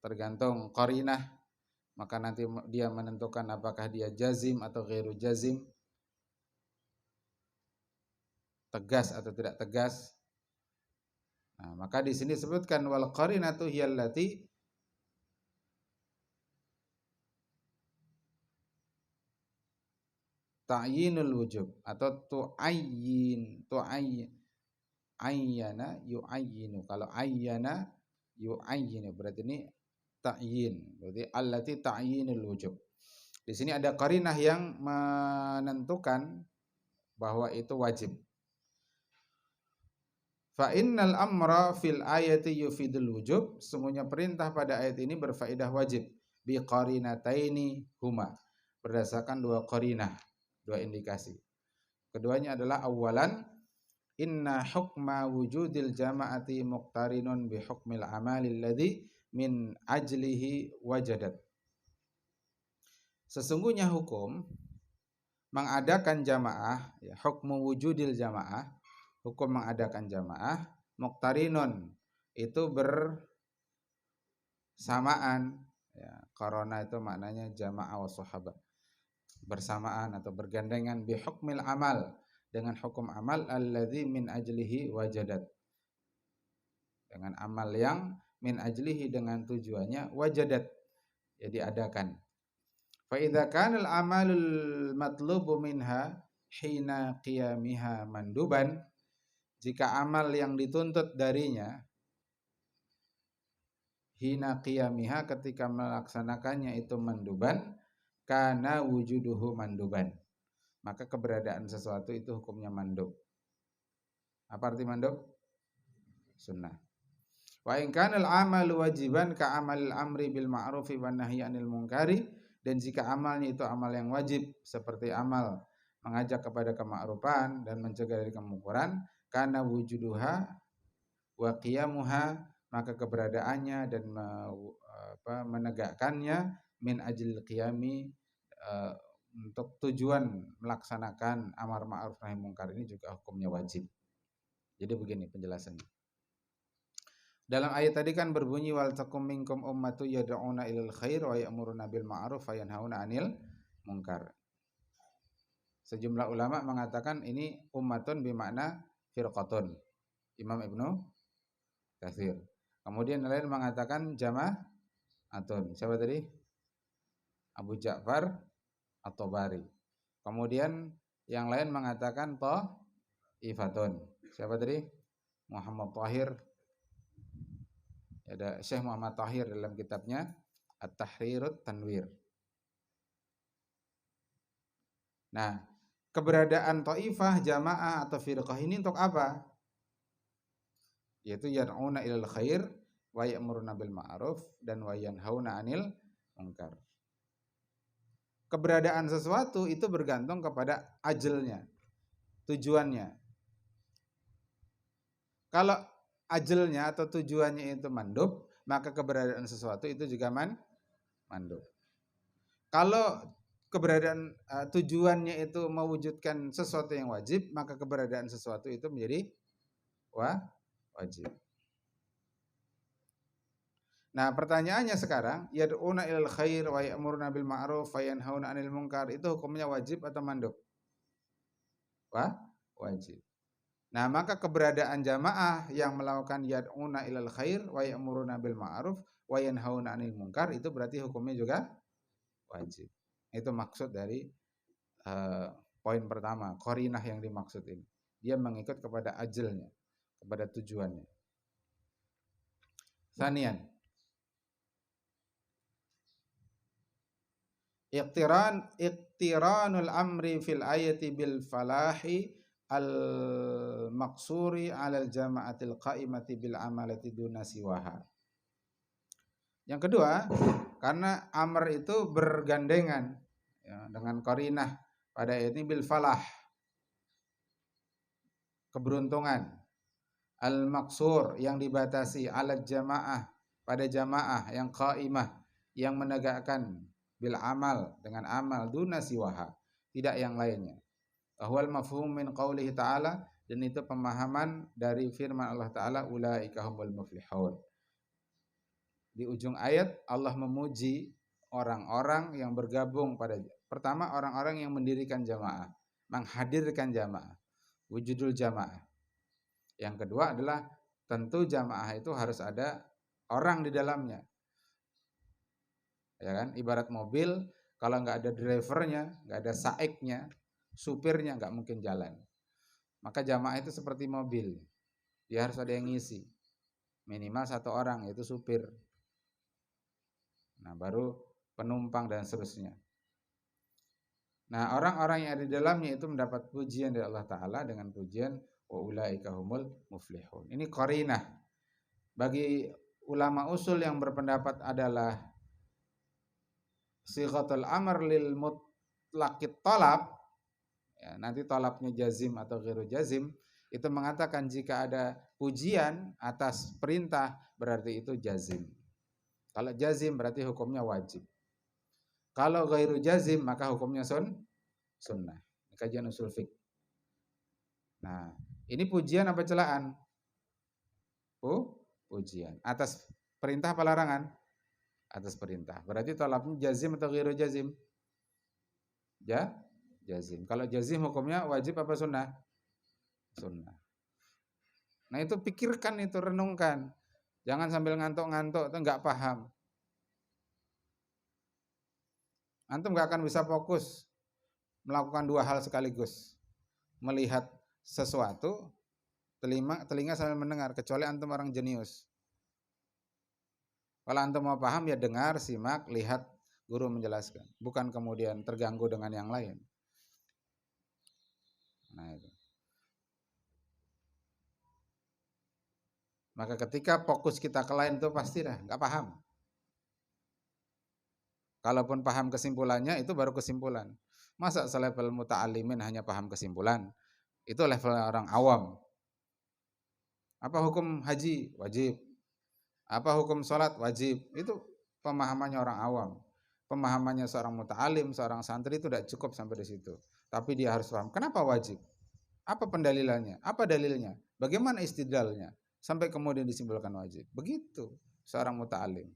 Tergantung qarinah. Maka nanti dia menentukan apakah dia jazim atau ghairu jazim, tegas atau tidak tegas. Nah, maka di sini disebutkan wal qarinatu hiyallati ta'yinul wujub atau ayyana yu'ayyinu. Kalau ayyana yu'ayyinu berarti ini ta'yin, berarti allati ta'yinul wujub. Di sini ada qarinah yang menentukan bahwa itu wajib. Fa innal amra fil ayati yufidul wujub, semuanya perintah pada ayat ini berfaedah wajib bi qarinataini huma, berdasarkan dua qarinah, dua indikasi. Keduanya adalah awalan inna hukma wujudil jama'ati muqtarinun bi hukmil amali alladhi min ajlihi wajadat. Sesungguhnya hukum mengadakan jamaah, ya, hukmu wujudil jamaah, hukum mengadakan jamaah, muqtarinun itu bersamaan, ya, qarana itu maknanya jamaah wa sahabat, bersamaan atau bergandengan bi hukmil amal, dengan hukum amal alladzi min ajlihi wajadat, dengan amal yang min ajlihi dengan tujuannya wajadat ya diadakan. Fa idza kana al-amalul matlubu minha hina qiyamiha manduban, jika amal yang dituntut darinya hina qiyamiha ketika melaksanakannya itu manduban, kana wujuduhu manduban, maka keberadaan sesuatu itu hukumnya mandub. Apa arti mandub? Sunnah. Wa in kana al-amalu wajiban ka amalil amri bil ma'rufi wan nahyi 'anil munkari, dan jika amalnya itu amal yang wajib seperti amal mengajak kepada kema'rufan dan mencegah dari kemungkaran, kana wujuduha wa qiyamuha, maka keberadaannya dan menegakkannya min ajlil qiyami, untuk tujuan melaksanakan amar ma'ruf nahi munkar ini juga hukumnya wajib. Jadi begini penjelasannya. Dalam ayat tadi kan berbunyi wal takum minkum ummatu yad'una ilal khair wa ya'muruna bil ma'ruf wa yanhauna 'anil munkar. Sejumlah ulama mengatakan ini ummatun bermakna firqatun. Imam Ibnu Katsir. Kemudian lain mengatakan jama'atun. Siapa tadi? Abu Ja'far At-Tabari. Kemudian yang lain mengatakan ta'ifatun. Siapa tadi? Muhammad Tahir. Ada Syekh Muhammad Tahir dalam kitabnya At-Tahrirut Tanwir. Nah, keberadaan ta'ifah, jamaah atau firqah ini untuk apa? Yaitu yad'una ilal khair wa ya'muruna bil ma'ruf dan wa yanhauna 'anil munkar. Keberadaan sesuatu itu bergantung kepada ajalnya, tujuannya. Kalau ajalnya atau tujuannya itu mandub, maka keberadaan sesuatu itu juga mandub. Kalau keberadaan tujuannya itu mewujudkan sesuatu yang wajib, maka keberadaan sesuatu itu menjadi wajib. Nah, pertanyaannya sekarang, yad'una ilal khair wa ya'muruna bil ma'ruf wa yanhauna 'anil munkar, itu hukumnya wajib atau mandub? Wajib. Nah, maka keberadaan jamaah yang melakukan yad'una ilal khair wa ya'muruna bil ma'ruf wa yanhauna 'anil munkar itu berarti hukumnya juga wajib. Itu maksud dari poin pertama, qarinah yang dimaksud ini. Dia mengikut kepada ajalnya, kepada tujuannya. Tsaniyan, iqtiranul amri fil ayati bil falahi al-maqsuri 'alal jama'atil qa'imati bil amalati duna siwaha. Yang kedua, karena amr itu bergandengan ya, dengan qarinah pada ayat ini bil falah, keberuntungan, al-maqsur yang dibatasi, 'alal jamaah pada jamaah yang qa'imah yang menegakkan bil amal dengan amal duna siwaha, tidak yang lainnya. Ahwal mafhum min qaulihi ta'ala, dan itu pemahaman dari firman Allah Ta'ala ulaika humul muflihun. Di ujung ayat Allah memuji orang-orang yang bergabung pada, pertama orang-orang yang mendirikan jamaah, menghadirkan jamaah, wujudul jamaah. Yang kedua adalah tentu jamaah itu harus ada orang di dalamnya. Ya kan? Ibarat mobil, kalau nggak ada drivernya, nggak ada saiknya, supirnya, nggak mungkin jalan. Maka jamaah itu seperti mobil, dia harus ada yang ngisi, minimal satu orang, yaitu supir. Nah, baru penumpang dan seterusnya. Nah, orang-orang yang ada di dalamnya itu mendapat pujian dari Allah Ta'ala dengan pujian wa ulaika humul muflihun. Ini qarinah. Bagi ulama usul yang berpendapat adalah sighatul amr lil mutlaqit talab, ya, nanti talabnya jazim atau ghairu jazim, itu mengatakan jika ada pujian atas perintah berarti itu jazim. Kalau jazim berarti hukumnya wajib. Kalau ghairu jazim maka hukumnya sunnah. Ini kajian usul fiqh. Nah, ini pujian apa celaan? Pujian. Atas perintah apa larangan? Atas perintah. Berarti talabnya jazim atau ghairu jazim? Jazim. Kalau jazim hukumnya wajib apa sunnah? Sunnah. Nah, itu pikirkan, itu renungkan. Jangan sambil ngantuk-ngantuk, itu enggak paham. Antum nggak akan bisa fokus melakukan dua hal sekaligus. Melihat sesuatu, telinga sambil mendengar, kecuali antum orang jenius. Kalau antum mau paham ya dengar, simak, lihat guru menjelaskan. Bukan kemudian terganggu dengan yang lain. Nah itu. Maka ketika fokus kita ke lain itu pasti dah nggak paham. Kalaupun paham kesimpulannya itu baru kesimpulan. Masa selevel muta'alimin hanya paham kesimpulan? Itu level orang awam. Apa hukum haji? Wajib. Apa hukum sholat? Wajib. Itu pemahamannya orang awam. Pemahamannya seorang muta'alim, seorang santri itu tidak cukup sampai di situ. Tapi dia harus paham. Kenapa wajib? Apa pendalilannya? Apa dalilnya? Bagaimana istidlalnya? Sampai kemudian disimpulkan wajib. Begitu seorang muta'alim.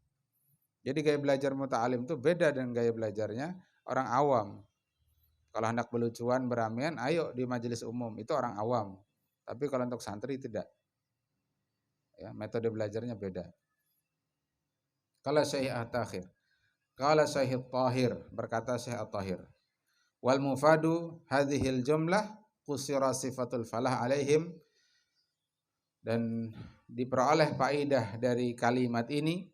Jadi gaya belajar muta'alim itu beda dengan gaya belajarnya orang awam. Kalau hendak belucuan, beramian, ayo di majelis umum. Itu orang awam. Tapi kalau untuk santri tidak. Ya, metode belajarnya beda. Kalau Syekh At-Tahir. Kalau Syekh At-Tahir. Berkata Syekh At-Tahir. Wal mufadu hadhil jumlah qusira sifatul falah alaihim. Dan diperoleh faidah dari kalimat ini,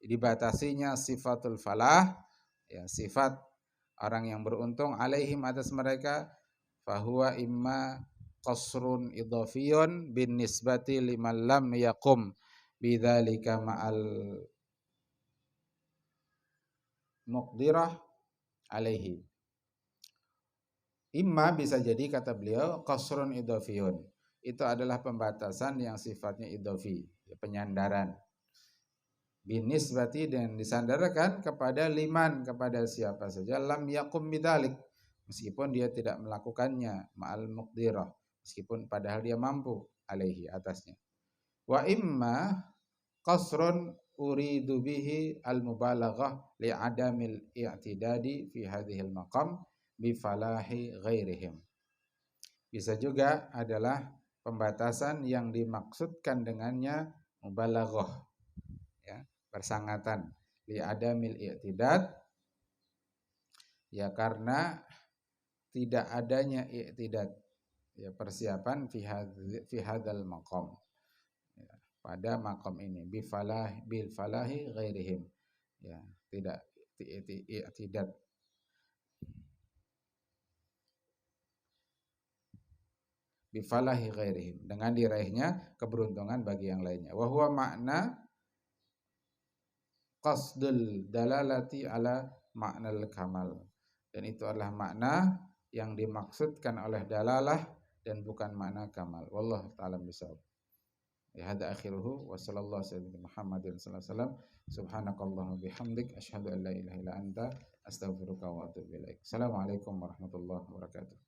dibatasinya sifatul falah, ya, sifat orang yang beruntung alaihim atas mereka, fahuwa imma qasrun idhafiyun bin nisbati liman lam yaqum bidzalika ma'al muqdirah alaihi. Imma bisa jadi kata beliau qasrun idhafiyun. Itu adalah pembatasan yang sifatnya idhafi, ya, penyandaran. Binisbati dan disandarkan kepada liman, kepada siapa saja lam yakum bidzalik, meskipun dia tidak melakukannya, ma'al muqdirah, meskipun padahal dia mampu alaihi atasnya. Wa imma qasrun uridu bihi al mubalaghah li adamil i'tidadi fi hadhil maqam bi falahi ghairihim. Bisa juga adalah pembatasan yang dimaksudkan dengannya mubalaghah, ya, persangatan li adamil i'tidad, ya, karena tidak adanya i'tidad, ya, persiapan fi hadzal maqam, ya, pada maqam ini bil falahi ghairihim, ya, tidak i'tidad bi falahi ghairihim, dengan diraihnya keberuntungan bagi yang lainnya. Wa huwa makna qasdul dalalati ala ma'nal kamal, dan itu adalah makna yang dimaksudkan oleh dalalah dan bukan makna kamal. Wallahu ta'ala bisawab. Ya hada akhiruhu wa sallallahu sayyidina Muhammadin sallallahu alaihi wasallam. Subhanakallahumma bihamdik asyhadu an la ilaha illa anta astaghfiruka wa atubu ilaik. Assalamualaikum warahmatullahi wabarakatuh.